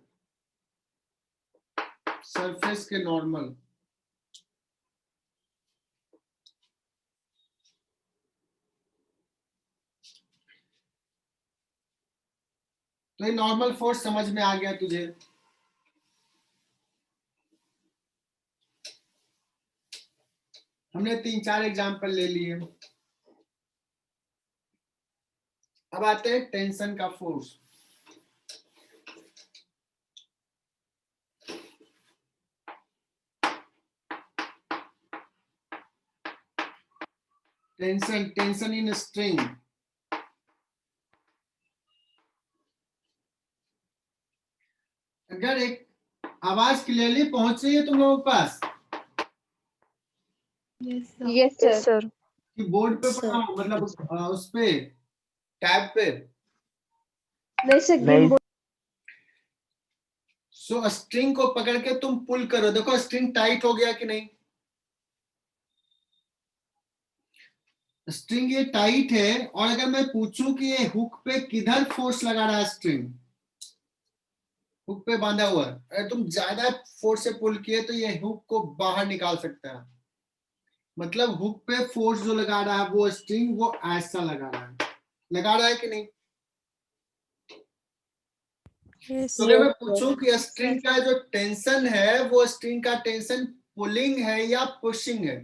सरफेस के नॉर्मल। तो ये नॉर्मल फोर्स समझ में आ गया तुझे? हमने 3-4 एग्जाम्पल ले लिए, अब आते हैं टेंशन का फोर्स। टेंशन इन स्ट्रिंग, अगर एक आवाज क्लियरली पहुंच रही है तुम लोगों के पास, Yes, Yes, sir. sir. कि बोर्ड पे Sir. पढ़ा मतलब उस पे टैब पे, नहीं सर, गेम बोर्ड। सो स्ट्रिंग को पकड़ के तुम पुल करो, देखो स्ट्रिंग टाइट हो गया कि नहीं, स्ट्रिंग ये टाइट है, और अगर मैं पूछूं कि ये हुक पे किधर फोर्स लगा रहा है, स्ट्रिंग हुक पे बांधा हुआ है, अगर तुम ज्यादा फोर्स से पुल किए तो ये हुक को बाहर निकाल सकता है, मतलब हुक पे फोर्स जो लगा रहा है वो स्ट्रिंग वो ऐसा लगा रहा है कि नहीं? Yes, तो अगर मैं पूछूं कि स्ट्रिंग का जो टेंशन है वो स्ट्रिंग का टेंशन पुलिंग है या पुशिंग है,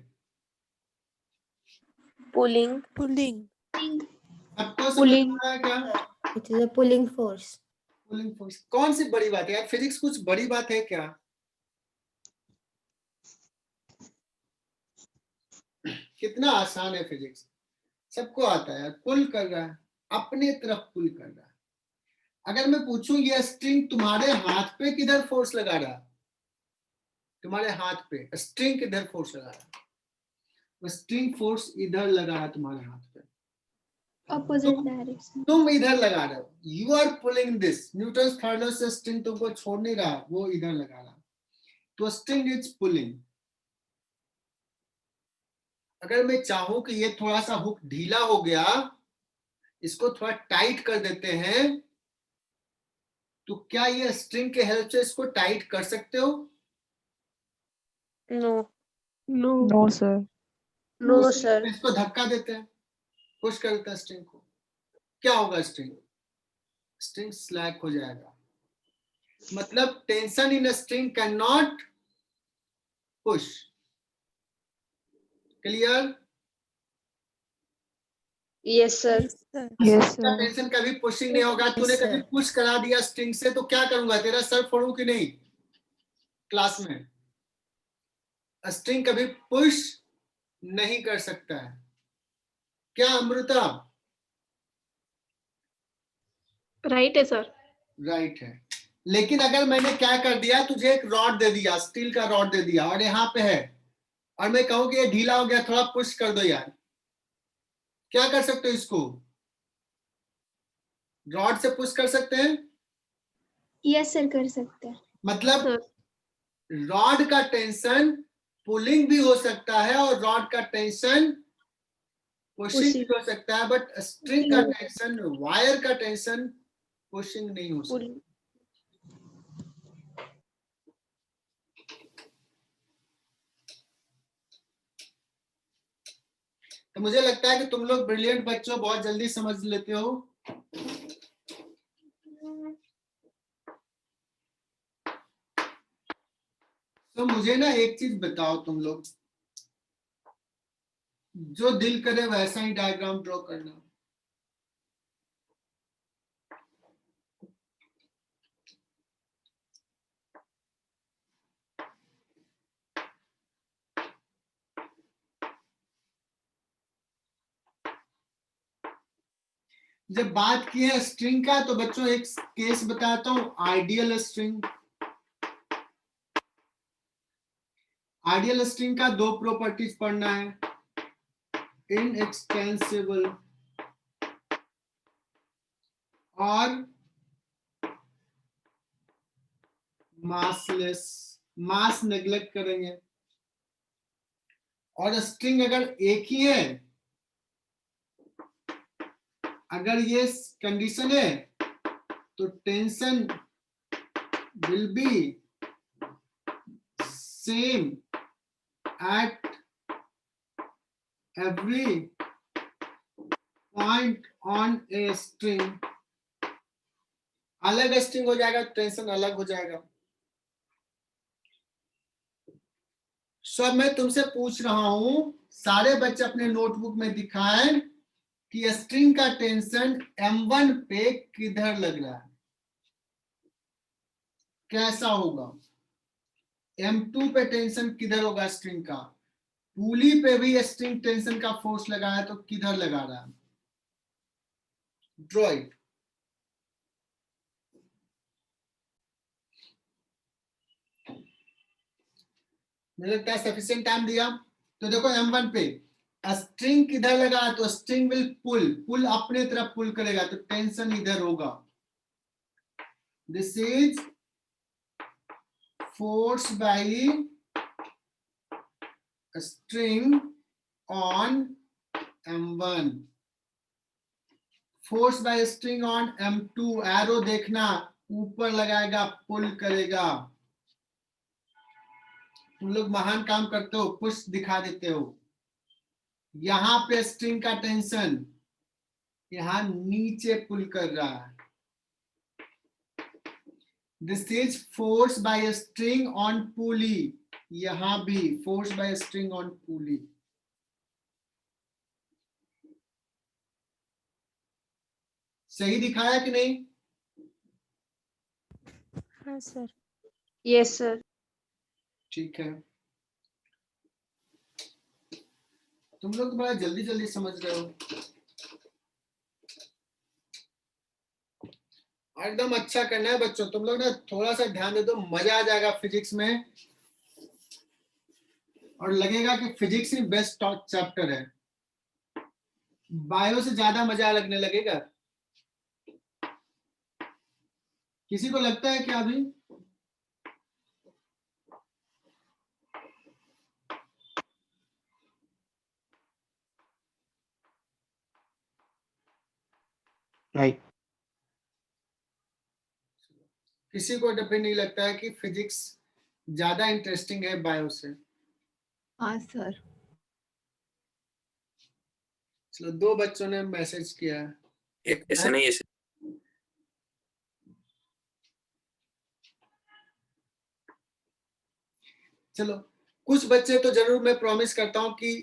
पुलिंग। pulling. सबको समझ Pulling. में आया क्या? It is a pulling force. Pulling force कौन सी बड़ी बात है यार, फिजिक्स कुछ बड़ी बात है क्या? कितना आसान है फिजिक्स, सबको आता है, पुल कर रहा है, अपने तरफ पुल कर रहा है। अगर मैं पूछूं ये स्ट्रिंग तुम्हारे हाथ पे किधर फोर्स लगा रहा है, तुम्हारे हाथ पे स्ट्रिंग किधर फोर्स लगा रहा है, स्ट्रिंग फोर्स इधर लगा रहा है तुम्हारे हाथ पे, Opposite direction. तुम इधर लगा रहे हो, you are pulling this, Newton third law से स्ट्रिंग तुमको छोड़ नहीं रहा, वो इधर लगा रहा, तो स्ट्रिंग इज पुलिंग। अगर मैं चाहूं कि ये थोड़ा सा हुक ढीला हो गया, इसको थोड़ा टाइट कर देते हैं, तो क्या ये स्ट्रिंग के हेल्प से इसको टाइट कर सकते हो? No no No, sir. No sir. इसको धक्का देते हैं, पुश करते हैं स्ट्रिंग को, क्या होगा, स्ट्रिंग स्लैक हो जाएगा, मतलब tension in string can not push. Clear? Yes, sir. Yes, sir. Yes, का sir. टेंशन कभी पुशिंग नहीं होगा। तूने Yes, कभी sir. पुश करा दिया स्ट्रिंग से तो क्या करूंगा, तेरा सर फोड़ूं कि नहीं क्लास में? स्ट्रिंग कभी पुश नहीं कर सकता है। क्या अमृता? Right है sir. राइट है। लेकिन अगर मैंने क्या कर दिया, तुझे एक रॉड दे दिया, स्टील का रॉड दे दिया और यहाँ पे है, और मैं कहूँ कि ये ढीला हो गया, थोड़ा पुश कर दो यार, क्या कर सकते हो इसको? रॉड से पुश कर सकते हैं? यस सर, कर सकते हैं। मतलब Sir. रॉड का टेंशन पुलिंग भी हो सकता है और रॉड का टेंशन पुशिंग भी हो सकता है, बट स्ट्रिंग का टेंशन, वायर का टेंशन पुशिंग नहीं हो सकता। Pull. तो मुझे लगता है कि तुम लोग ब्रिलियंट बच्चों, बहुत जल्दी समझ लेते हो। तो मुझे ना एक चीज बताओ तुम लोग, जो दिल करे वैसा ही डायग्राम ड्रॉ करना। जब बात की है स्ट्रिंग का, तो बच्चों एक केस बताता हूं, आइडियल स्ट्रिंग। आइडियल स्ट्रिंग का दो प्रॉपर्टीज पढ़ना है, इनएक्सटेंसिबल और मासलेस। मास नेग्लेक्ट करेंगे। और स्ट्रिंग अगर एक ही है, अगर ये कंडीशन है, तो tension will be same at every point on a string। अलग स्ट्रिंग हो जाएगा, टेंशन अलग हो जाएगा। सब मैं तुमसे पूछ रहा हूं, सारे बच्चे अपने नोटबुक में दिखाएं कि स्ट्रिंग का टेंशन M1 पे किधर लग रहा है, कैसा होगा? M2 पे टेंशन किधर होगा स्ट्रिंग का? पुली पे भी स्ट्रिंग टेंशन का फोर्स लगा है, तो किधर लगा रहा है? Draw it. मुझे लगता है सफिशिएंट टाइम दिया। तो देखो M1 पे स्ट्रिंग किधर लगा, तो स्ट्रिंग विल पुल अपने तरफ पुल करेगा, तो टेंशन इधर होगा। This is force by string on M1, force by string on M2। Arrow देखना, ऊपर लगाएगा, पुल करेगा। तुम लोग महान काम करते हो, पुश दिखा देते हो। यहां पे स्ट्रिंग का टेंशन यहां नीचे पुल कर रहा है। This is force by string on pulley. यहां भी force by string on pulley. सही दिखाया कि नहीं? हाँ सर। Yes, sir. ठीक है, तुम लोग बड़ा जल्दी जल्दी समझ रहे हो, एकदम अच्छा करना है बच्चों। तुम लोग ना थोड़ा सा ध्यान दे दो, मजा आ जाएगा फिजिक्स में, और लगेगा कि फिजिक्स ही बेस्ट चैप्टर है। बायो से ज्यादा मजा लगने लगेगा। किसी को लगता है क्या अभी? नहीं। किसी को भी नहीं लगता है कि फिजिक्स ज्यादा इंटरेस्टिंग है बायो से? हाँ सर। चलो, दो बच्चों ने मैसेज किया है। ऐसा नहीं, ऐसे चलो, कुछ बच्चे तो जरूर, मैं प्रॉमिस करता हूं कि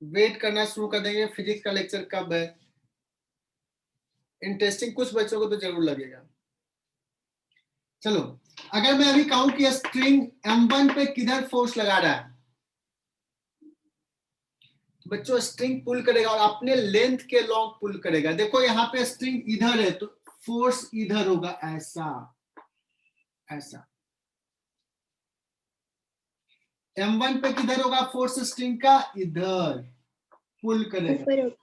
वेट करना शुरू कर देंगे फिजिक्स का लेक्चर कब है। इंटरेस्टिंग कुछ बच्चों को तो जरूर लगेगा। चलो, अगर मैं अभी कहूं कि स्ट्रिंग M1 पे किधर फोर्स लगा रहा है, तो बच्चों स्ट्रिंग पुल करेगा और अपने लेंथ के लॉन्ग पुल करेगा। देखो यहाँ पे स्ट्रिंग इधर है तो फोर्स इधर होगा, ऐसा ऐसा। M1 पे किधर होगा फोर्स स्ट्रिंग का, इधर पुल करेगा। ऊपर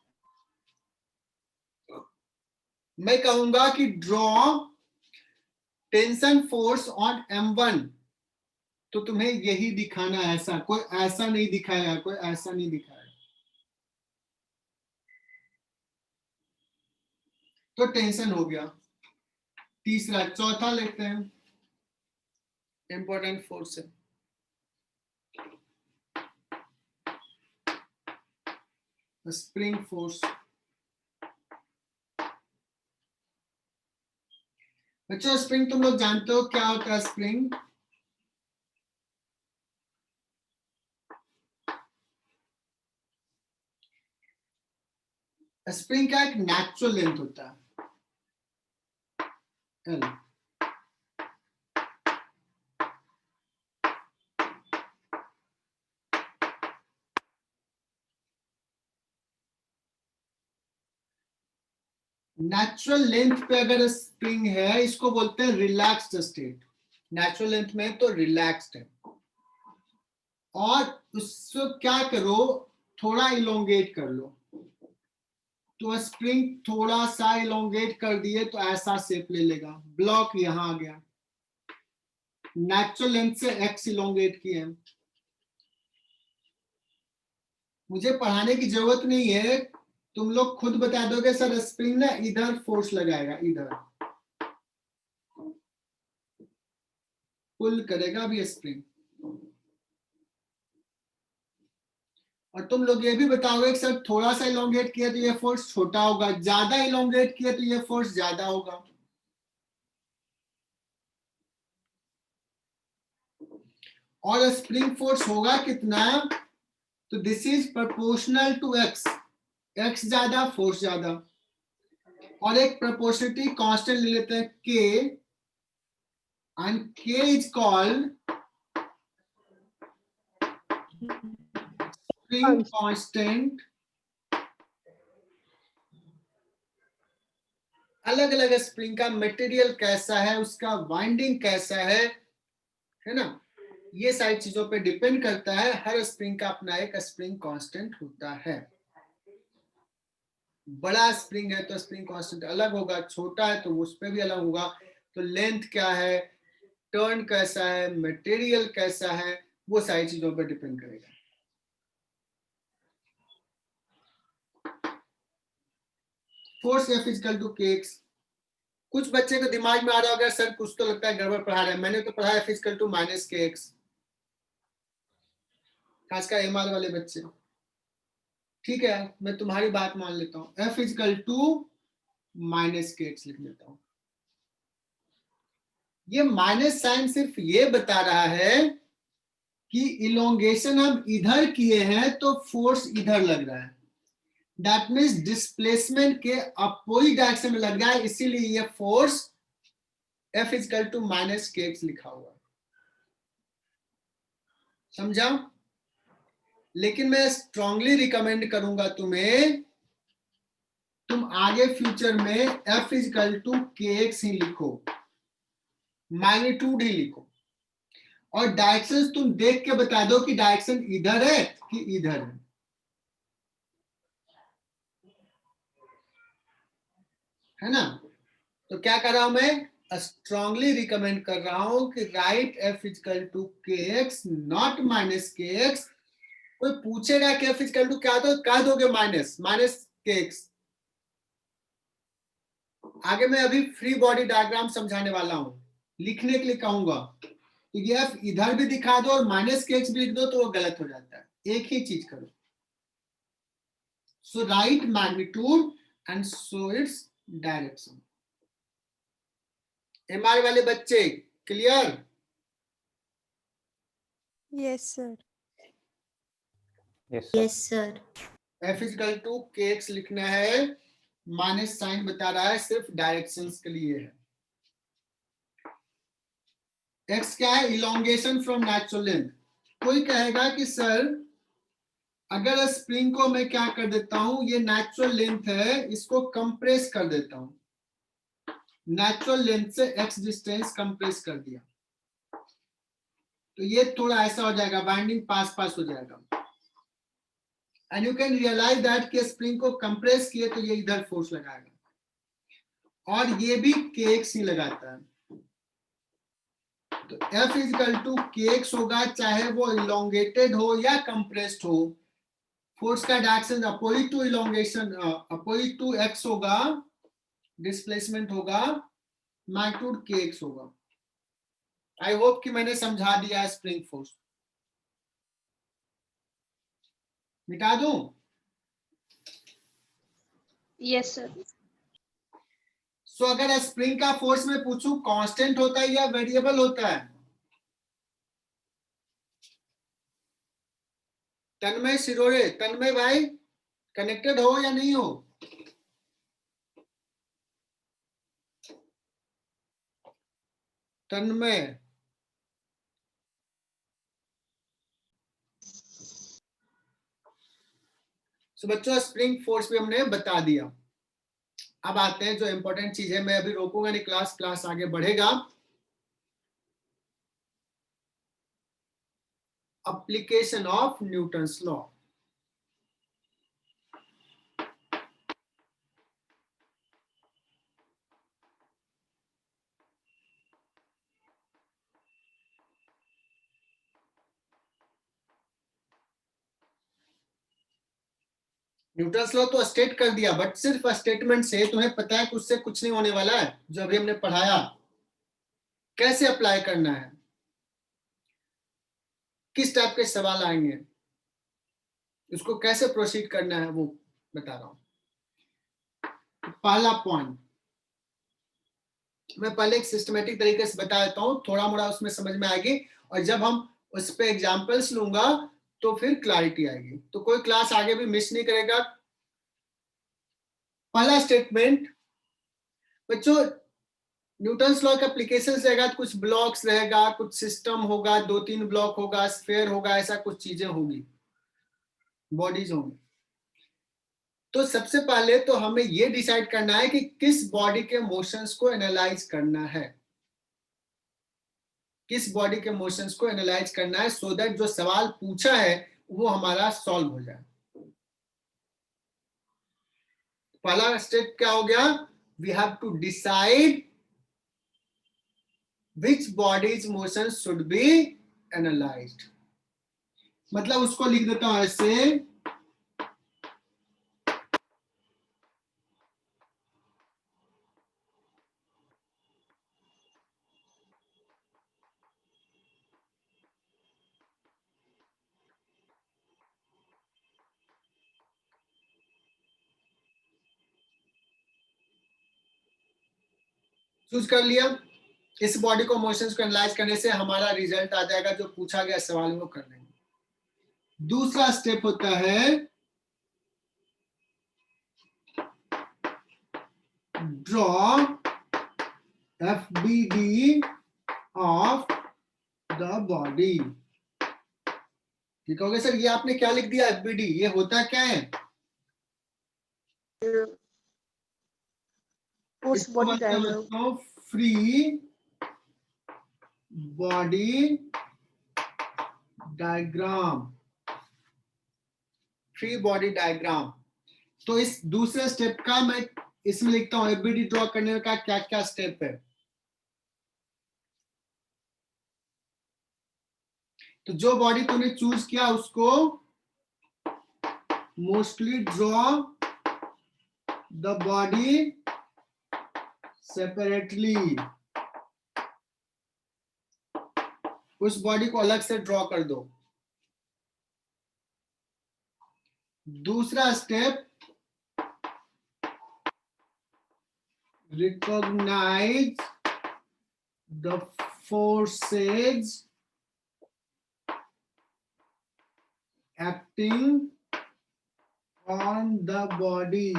मैं कहूंगा कि draw tension force on M1, तो तुम्हें यही दिखाना है, ऐसा। कोई ऐसा नहीं दिखाएगा, कोई ऐसा नहीं दिखाएगा। तो टेंशन हो गया। तीसरा, चौथा लेते हैं, इंपॉर्टेंट फोर्स है। Spring force. बच्चों स्प्रिंग तुम लोग जानते हो क्या होता है स्प्रिंग? स्प्रिंग का एक नेचुरल लेंथ होता है L। नेचुरल लेंथ पे अगर स्प्रिंग है, इसको बोलते हैं रिलैक्स्ड स्टेट। नेचुरल लेंथ में तो रिलैक्स्ड है। और उसको क्या करो, थोड़ा इलोंगेट कर लो। तो स्प्रिंग थोड़ा सा इलोंगेट कर दिए तो ऐसा शेप ले लेगा। ब्लॉक यहां आ गया, नेचुरल लेंथ से x इलोंगेट किए। मुझे पढ़ाने की जरूरत नहीं है, तुम लोग खुद बता दोगे सर स्प्रिंग ना इधर फोर्स लगाएगा, इधर पुल करेगा भी स्प्रिंग। और तुम लोग ये भी बताओगे कि सर थोड़ा सा इलोंगेट किया तो ये फोर्स छोटा होगा, ज्यादा इलोंगेट किया तो ये फोर्स ज्यादा होगा। और स्प्रिंग फोर्स होगा कितना, तो this is proportional to x. X ज्यादा फोर्स ज्यादा। और एक प्रोपोर्शनलिटी कांस्टेंट ले लेते हैं k, and k is called spring constant. अलग अलग स्प्रिंग का मटेरियल कैसा है, उसका वाइंडिंग कैसा है ना, ये सारी चीजों पे डिपेंड करता है। हर स्प्रिंग का अपना एक स्प्रिंग कांस्टेंट होता है। बड़ा स्प्रिंग है तो स्प्रिंग कांस्टेंट अलग होगा, छोटा है तो उस पर भी अलग होगा। तो लेंथ क्या है, टर्न कैसा है, मटेरियल कैसा है, वो सारी चीजों पर डिपेंड करेगा। Force F equal to kx। कुछ बच्चे को दिमाग में आ रहा होगा सर कुछ तो लगता है गड़बड़ पढ़ा रहे हैं, मैंने तो पढ़ा F equal to minus kx, खासकर MR वाले बच्चे। ठीक है, मैं तुम्हारी बात मान लेता हूं, F equal to minus kx लिख लेता हूं। ये माइनस साइन सिर्फ ये बता रहा है कि इलोंगेशन हम इधर किए हैं तो फोर्स इधर लग रहा है। दैट मीन्स डिस्प्लेसमेंट के अपोजिट डायरेक्शन में लग रहा है, इसीलिए ये force F equal to minus kx लिखा हुआ। समझा? लेकिन मैं स्ट्रांगली रिकमेंड करूंगा तुम्हें, तुम आगे फ्यूचर में F इक्वल टू kx ही लिखो, मैग्नीट्यूड ही लिखो। और डायरेक्शन तुम देख के बता दो कि डायरेक्शन इधर है कि इधर है ना। तो क्या कर रहा हूं मैं, स्ट्रांगली रिकमेंड कर रहा हूं कि right F equal to kx not minus kx। कोई पूछेगा कि F इक्वल टू क्या, तो कह दोगे माइनस kx। आगे मैं अभी फ्री बॉडी डायग्राम समझाने वाला हूं, लिखने के लिए कहूंगा तो ये F इधर भी दिखा दो और माइनस kx भी लिख दो तो वो गलत हो जाता है। एक ही चीज करो, so right magnitude and so its direction. MR वाले बच्चे clear? Yes, sir. Yes sir. F equal to kx लिखना है माइनस साइन बता रहा है, सिर्फ डायरेक्शंस के लिए है। एक्स क्या है? Elongation from natural length. कोई कहेगा कि सर अगर स्प्रिंग को मैं क्या कर देता हूं, ये नेचुरल लेंथ है, इसको कंप्रेस कर देता हूं, नेचुरल लेंथ से एक्स डिस्टेंस कंप्रेस कर दिया, तो ये थोड़ा ऐसा हो जाएगा, बाइंडिंग पास पास हो जाएगा। And you can realise that कि स्प्रिंग को कंप्रेस किए तो ये इधर फोर्स लगाएगा, और ये भी kx ही लगाता है। तो F इजिकल टू kx होगा, चाहे वो इलोंगेटेड हो या कंप्रेस्ड हो। फोर्स का direction opposite to elongation, opposite to x होगा, डिस्प्लेसमेंट होगा, मैग्नीट्यूड kx होगा। आई होप कि मैंने समझा दिया स्प्रिंग फोर्स। मिटा दूं? Yes, sir. सो अगर स्प्रिंग का फोर्स में पूछूं कांस्टेंट होता है या वेरिएबल होता है? तन्मय सिरोरे, तन्मय भाई कनेक्टेड हो या नहीं हो? तन्मय, सो बच्चों स्प्रिंग फोर्स भी हमने बता दिया। अब आते हैं जो इंपॉर्टेंट चीज है, मैं अभी रोकूंगा नहीं क्लास, क्लास आगे बढ़ेगा। Application of Newton's law. Newton's law तो स्टेट कर दिया, बट सिर्फ स्टेटमेंट से तुम्हें पता है कि उससे कुछ नहीं होने वाला है। जो अभी हमने पढ़ाया कैसे अप्लाई करना है, किस टाइप के सवाल आएंगे, उसको कैसे प्रोसीड करना है, वो बता रहा हूं। पहला पॉइंट मैं पहले एक सिस्टमेटिक तरीके से बता देता हूं, थोड़ा मोड़ा उसमें समझ में आएगी, और जब हम उस पे एग्जांपल्स लूंगा तो फिर क्लैरिटी आएगी। तो कोई क्लास आगे भी मिस नहीं करेगा। पहला स्टेटमेंट बच्चों, न्यूटन्स लॉ का एप्लीकेशन रहेगा, कुछ ब्लॉक्स रहेगा, कुछ सिस्टम होगा, 2-3 ब्लॉक होगा, स्फीयर होगा, ऐसा कुछ चीजें होगी, बॉडीज होंगी। तो सबसे पहले तो हमें ये डिसाइड करना है कि किस बॉडी के मोशंस को एनालाइज करना है, किस बॉडी के मोशंस को एनालाइज करना है, सो दैट जो सवाल पूछा है वो हमारा सॉल्व हो जाए। पहला स्टेप क्या हो गया? We have to decide which body's motions should be analyzed। मतलब उसको लिख देता हूं ऐसे, चूज कर लिया। इस बॉडी को मोशंस को एनालाइज करने से हमारा रिजल्ट आ जाएगा, जो पूछा गया सवाल वो कर लेंगे। दूसरा स्टेप होता है draw FBD of the body. ठीक हो गया सर? ये आपने क्या लिख दिया FBD? ये होता क्या है? Force body diagram. Free body diagram, free body diagram. तो इस दूसरे स्टेप का मैं इसमें लिखता हूं FBD ड्रॉ करने का क्या क्या स्टेप है। तो जो बॉडी तूने चूज किया उसको mostly draw the body separately, उस बॉडी को अलग से ड्रॉ कर दो। दूसरा step recognise the forces acting on the body।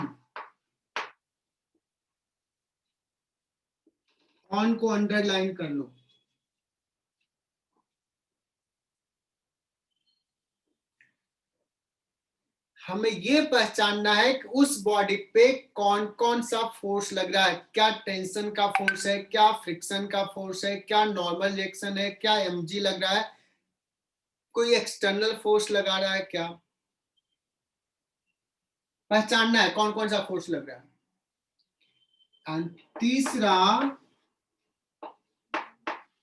On को अंडरलाइन कर लो। हमें ये पहचानना है कि उस बॉडी पे कौन कौन सा फोर्स लग रहा है, क्या टेंशन का फोर्स है, क्या फ्रिक्शन का फोर्स है, क्या नॉर्मल रिएक्शन है, क्या mg लग रहा है, कोई एक्सटर्नल फोर्स लगा रहा है, क्या पहचानना है कौन कौन सा फोर्स लग रहा है। एंड तीसरा,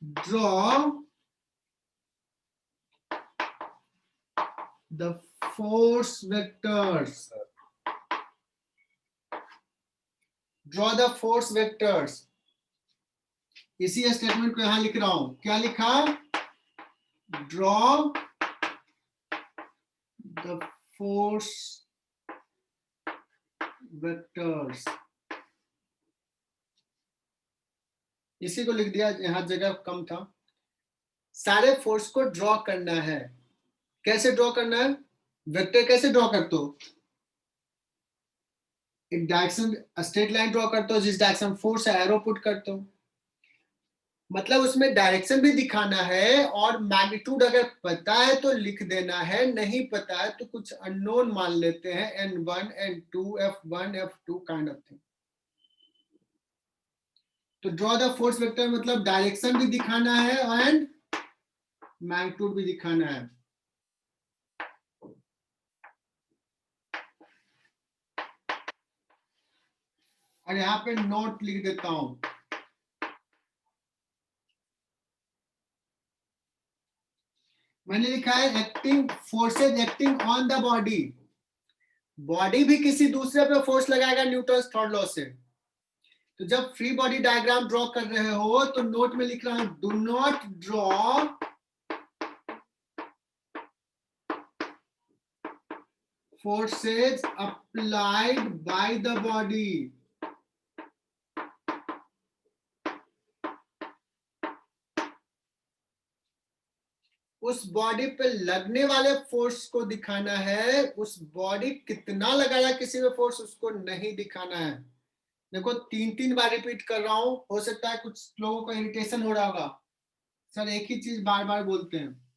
draw the force vectors. Draw the force vectors. इसी स्टेटमेंट को यहां लिख रहा हूं, क्या लिखा, ड्रॉ द फोर्स वेक्टर्स। इसी को लिख दिया, यहां जगह कम था। सारे फोर्स को ड्रॉ करना है। कैसे ड्रॉ करना है, वेक्टर कैसे ड्रॉ करते हो, एक डायरेक्शन स्ट्रेट लाइन ड्रॉ करते हो, जिस डायरेक्शन फोर्स है एरो पुट करते हो, मतलब उसमें डायरेक्शन भी दिखाना है और मैग्नीट्यूड अगर पता है तो लिख देना है, नहीं पता है तो कुछ अननोन मान लेते हैं, n1 n2 f1 f2 kind of thing. तो ड्रॉ द फोर्स वेक्टर मतलब डायरेक्शन भी दिखाना है एंड मैग्नीट्यूड भी दिखाना है। और यहाँ पे नोट लिख देता हूं, मैंने लिखा है acting forces acting on the body. Body भी किसी दूसरे पे फोर्स लगाएगा न्यूटन्स थर्ड लॉ से। तो जब फ्री बॉडी डायग्राम ड्रॉ कर रहे हो तो नोट में लिख रहा हूं, do not draw forces applied by the body. उस बॉडी पे लगने वाले फोर्स को दिखाना है, उस बॉडी कितना लगाया किसी में फोर्स उसको नहीं दिखाना है। देखो 3 बार रिपीट कर रहा हूं, हो सकता है कुछ लोगों को इरिटेशन हो रहा होगा, सर एक ही चीज बार बार बोलते हैं।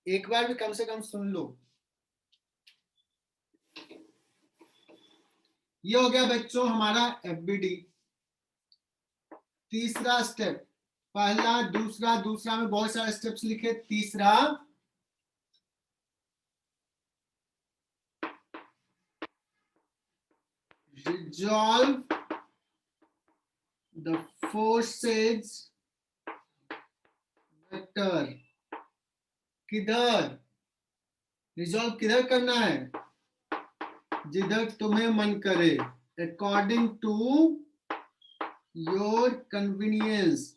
एक बार भी कम से कम सुन लो। ये हो गया बच्चों हमारा एफबीडी। तीसरा स्टेप, पहला दूसरा, दूसरा में बहुत सारे स्टेप्स लिखे, तीसरा resolve the forces vector। किधर रिजॉल्व किधर करना है, जिधर तुम्हें मन करे, according to your convenience.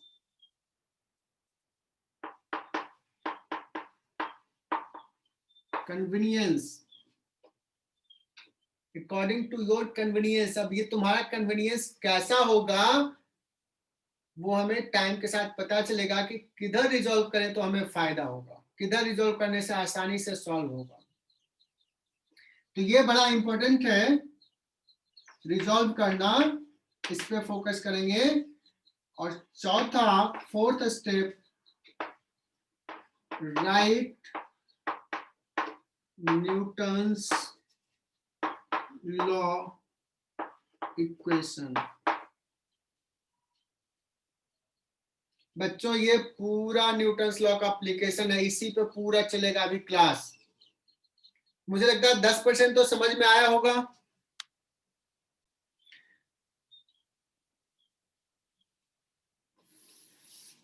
Convenience, according to your convenience. अब ये तुम्हारा कन्वीनियंस कैसा होगा वो हमें टाइम के साथ पता चलेगा कि किधर रिजॉल्व करें तो हमें फायदा होगा, किधर रिजॉल्व करने से आसानी से सॉल्व होगा। तो ये बड़ा इंपॉर्टेंट है रिजॉल्व करना, इस पे फोकस करेंगे। और चौथा fourth step, right Newton's law equation. बच्चों ये पूरा न्यूटन्स लॉ का एप्लीकेशन है, इसी पे पूरा चलेगा अभी क्लास। मुझे लगता है 10% तो समझ में आया होगा।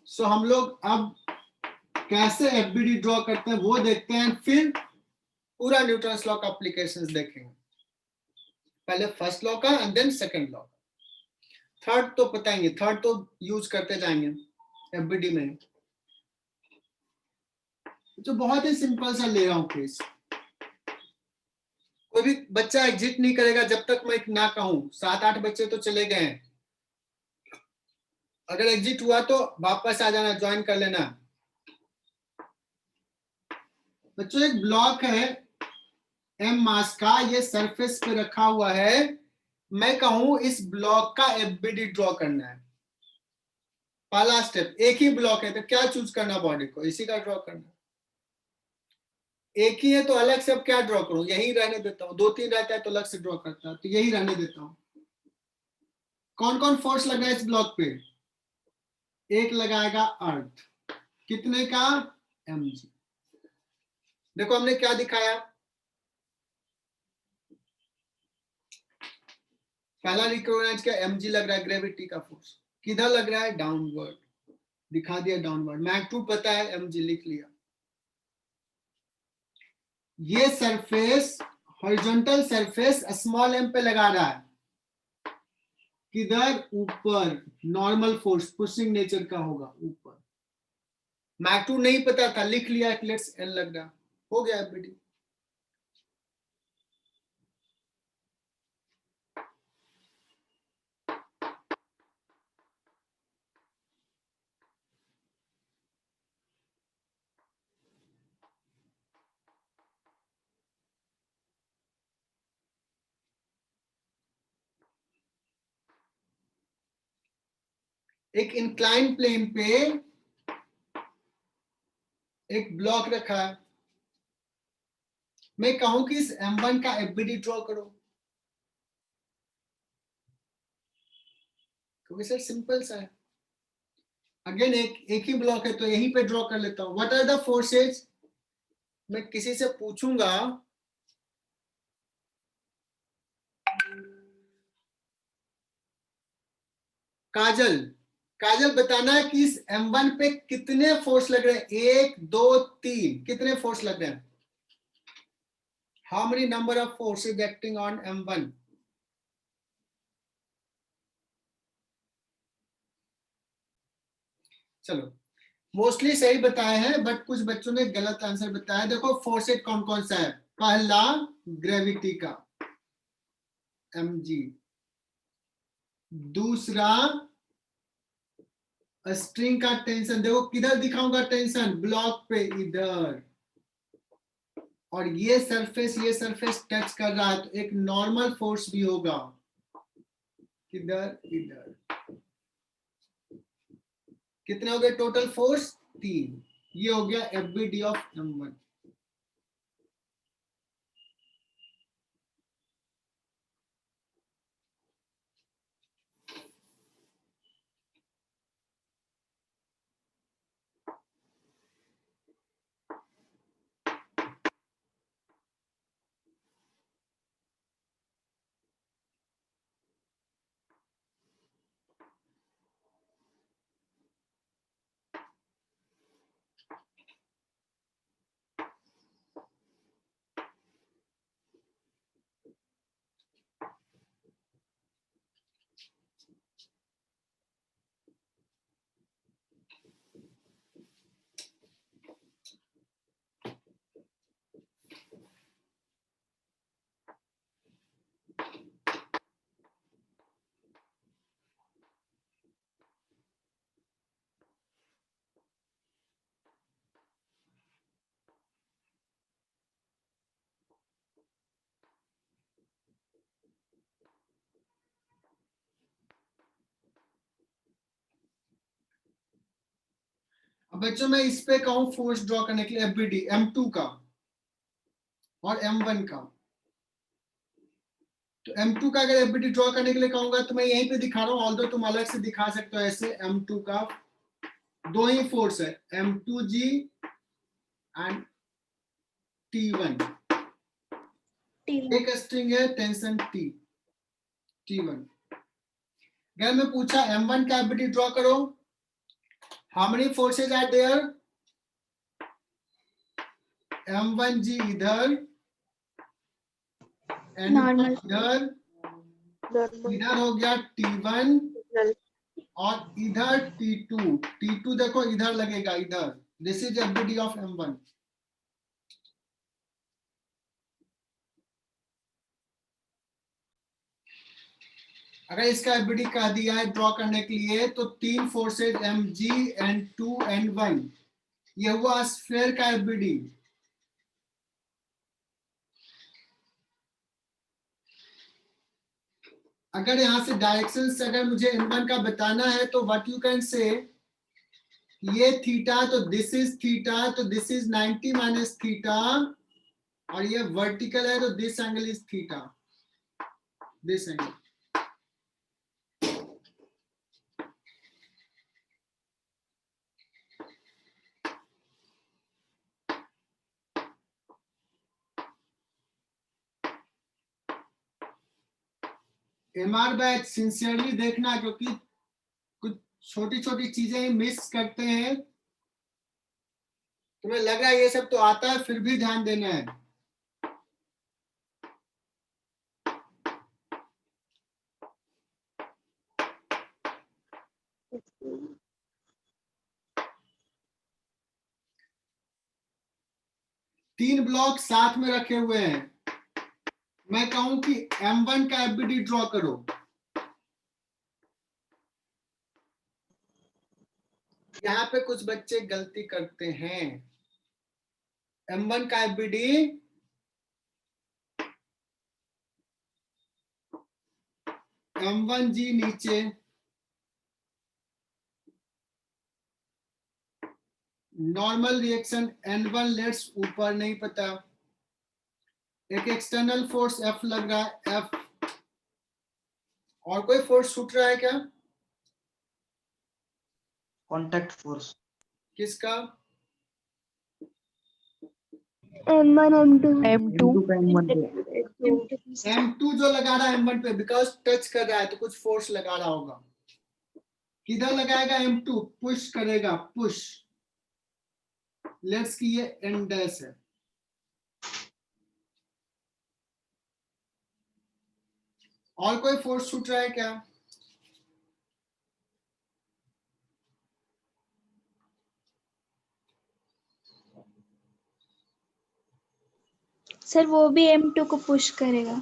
सो हम लोग अब कैसे एफबीडी ड्रॉ करते हैं वो देखते हैं, फिर पूरा न्यूटन्स लॉ का एप्लीकेशंस देखेंगे। पहले फर्स्ट लॉ का and then second law, third तो बताएंगे, थर्ड तो यूज करते जाएंगे एफबीडी में। तो बहुत ही सिंपल सा ले रहा हूं केस, कोई भी बच्चा एग्जिट नहीं करेगा जब तक मैं ना कहूं। 7-8 बच्चे तो चले गए हैं, अगर एग्जिट हुआ तो वापस आ जाना, ज्वाइन कर लेना। बच्चों एक ब्लॉक है m मास का, ये सरफेस पे रखा हुआ है, मैं कहूं इस ब्लॉक का एफबीडी ड्रॉ करना है, पहला स्टेप, एक ही ब्लॉक है तो क्या चूज करना, बॉडी को इसी का ड्रॉ करना। एक ही है तो अलग से अब क्या ड्रॉ करूं, यही रहने देता हूं, 2-3 रहता है तो अलग से ड्रॉ करता है, तो यही रहने देता हूं। कौन कौन फोर्स लग रहा है इस ब्लॉक पे, एक लगाएगा अर्थ, कितने का, mg। देखो हमने क्या दिखाया, पहला रिकॉर्डेंस का mg लग रहा है, ग्रेविटी का फोर्स किधर लग रहा है, डाउनवर्ड, दिखा दिया डाउनवर्ड, मैग्नीट्यूड पता है, mg लिख लिया। ये surface horizontal surface small m पे लगा रहा है, किधर, ऊपर, नॉर्मल फोर्स पुशिंग नेचर का होगा ऊपर, मैग्नीट्यूड नहीं पता था, लिख लिया, लेट्स एल लग रहा, हो गया एफबीडी। एक इंक्लाइन प्लेन पे एक ब्लॉक रखा है, मैं कहूं कि इस m1 का एफबीडी ड्रॉ करो, क्योंकि सर सिंपल सा है, अगेन एक ही ब्लॉक है तो यहीं पे ड्रॉ कर लेता हूं। व्हाट आर द फोर्सेज, मैं किसी से पूछूंगा, काजल, काजल बताना है कि इस m1 पे कितने फोर्स लग रहे हैं, 1 2 3, कितने फोर्स लग रहे हैं, how many number of forces acting on m1। चलो मोस्टली सही बताए हैं, बट कुछ बच्चों ने गलत आंसर बताया। देखो फोर्सेज कौन कौन सा है, पहला ग्रेविटी का mg, दूसरा स्ट्रिंग का टेंशन, देखो किधर दिखाऊंगा टेंशन, ब्लॉक पे इधर, और ये सरफेस टच कर रहा है तो एक नॉर्मल फोर्स भी होगा, किधर, इधर, कितने हो गए टोटल फोर्स, 3, ये हो गया एफबीडी ऑफ m1। अब बच्चों मैं इस पे कहूं फोर्स ड्रॉ करने के लिए एफबीडी m2 का और m1 का, तो m2 का अगर एफबीडी ड्रॉ करने के लिए कहूंगा तो मैं यहीं पे दिखा रहा हूं, ऑल्दो तुम अलग से दिखा सकते हो ऐसे। m2 का दो ही फोर्स है, m2g एंड t1, एक स्ट्रिंग है टेंशन t1। अगर मैं पूछा m1 का एफबीडी ड्रॉ करो, how many forces are there, m1g इधर, Normal. इधर, इधर हो गया t1 और इधर t2 देखो इधर लगेगा इधर, this is FBD of m1। अगर इसका एफबीडी कह दिया है ड्रॉ करने के लिए तो 3 फोर्सेज mg एंड 2 एंड 1, ये हुआ स्फीयर का एफबीडी। अगर यहाँ से डायरेक्शन से अगर मुझे n1 का बताना है तो व्हाट यू कैन से, ये थीटा तो दिस इज थीटा, तो दिस इज 90 माइनस थीटा, और ये वर्टिकल है तो this angle is theta, this angle. MR batch sincerely देखना, क्योंकि कुछ छोटी छोटी चीजें मिस करते हैं। तुम्हें लग रहा है ये सब तो आता है, फिर भी ध्यान देना है। तीन ब्लॉक साथ में रखे हुए हैं, मैं कहूं कि M1 का एफबीडी ड्रॉ करो। यहाँ पे कुछ बच्चे गलती करते हैं। M1 का एफबीडी M1 जी नीचे, नॉर्मल रिएक्शन N1 लेट्स ऊपर, नहीं पता, एक एक्सटर्नल फोर्स F लग रहा है, F, और कोई फोर्स छूट रहा है क्या? Contact force. किसका? M1 M2 M2 M2 जो लगा रहा है M1 पे, बिकॉज टच कर रहा है तो कुछ फोर्स लगा रहा होगा। किधर लगाएगा? M2 पुश करेगा, पुश। लेट्स की ये N डैश है, और कोई फोर्स छूट रहा है क्या? सर वो भी M2 को पुश करेगा।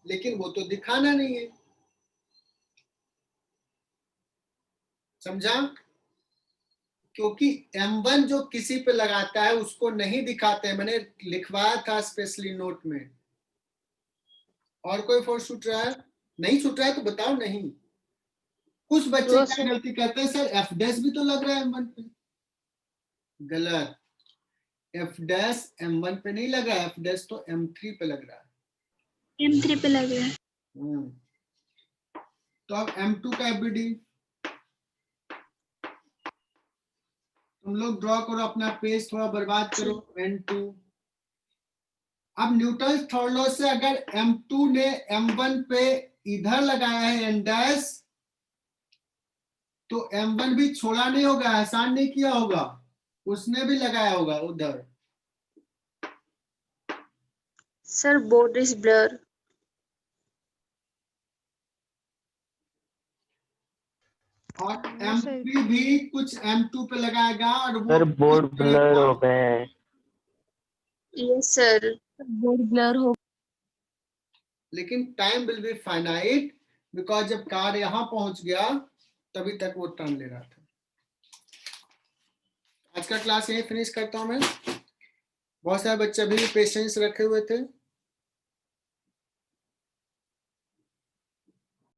लेकिन वो तो दिखाना नहीं है, समझा? क्योंकि M1 जो किसी पे लगाता है उसको नहीं दिखाते हैं, मैंने लिखवाया था स्पेशली नोट में। और कोई फोर्स छूट रहा है? नहीं छूट रहा है तो बताओ नहीं। कुछ बच्चे क्या गलती करते हैं, सर F डैश भी तो लग रहा है M1 पे। गलत, F डैश M1 पे नहीं लगा, F डैश तो M3 पे लग रहा है। M3 पे लग रहा है। तो अब M2 का एफबीडी तुम लोग ड्रॉ करो, अपना पेज थोड़ा बर्बाद करो। N2, अब न्यूटन थर्ड लॉ से अगर M2 ने M1 पे इधर लगाया है N डैश, तो M1 भी छोड़ा नहीं होगा, आसान नहीं किया होगा, उसने भी लगाया होगा उधर। Sir board is blur. और M3 भी कुछ M2 पे लगाएगा, और वो सर बोर्ड ब्लर हो गए हैं। यस सर, बोर्ड ब्लर हो। लेकिन time will be finite, because जब कार यहां पहुंच गया तभी तक वो टर्न ले रहा था। आज का क्लास यही फिनिश करता हूं मैं। बहुत सारे बच्चे अभी भी पेशेंस रखे हुए थे।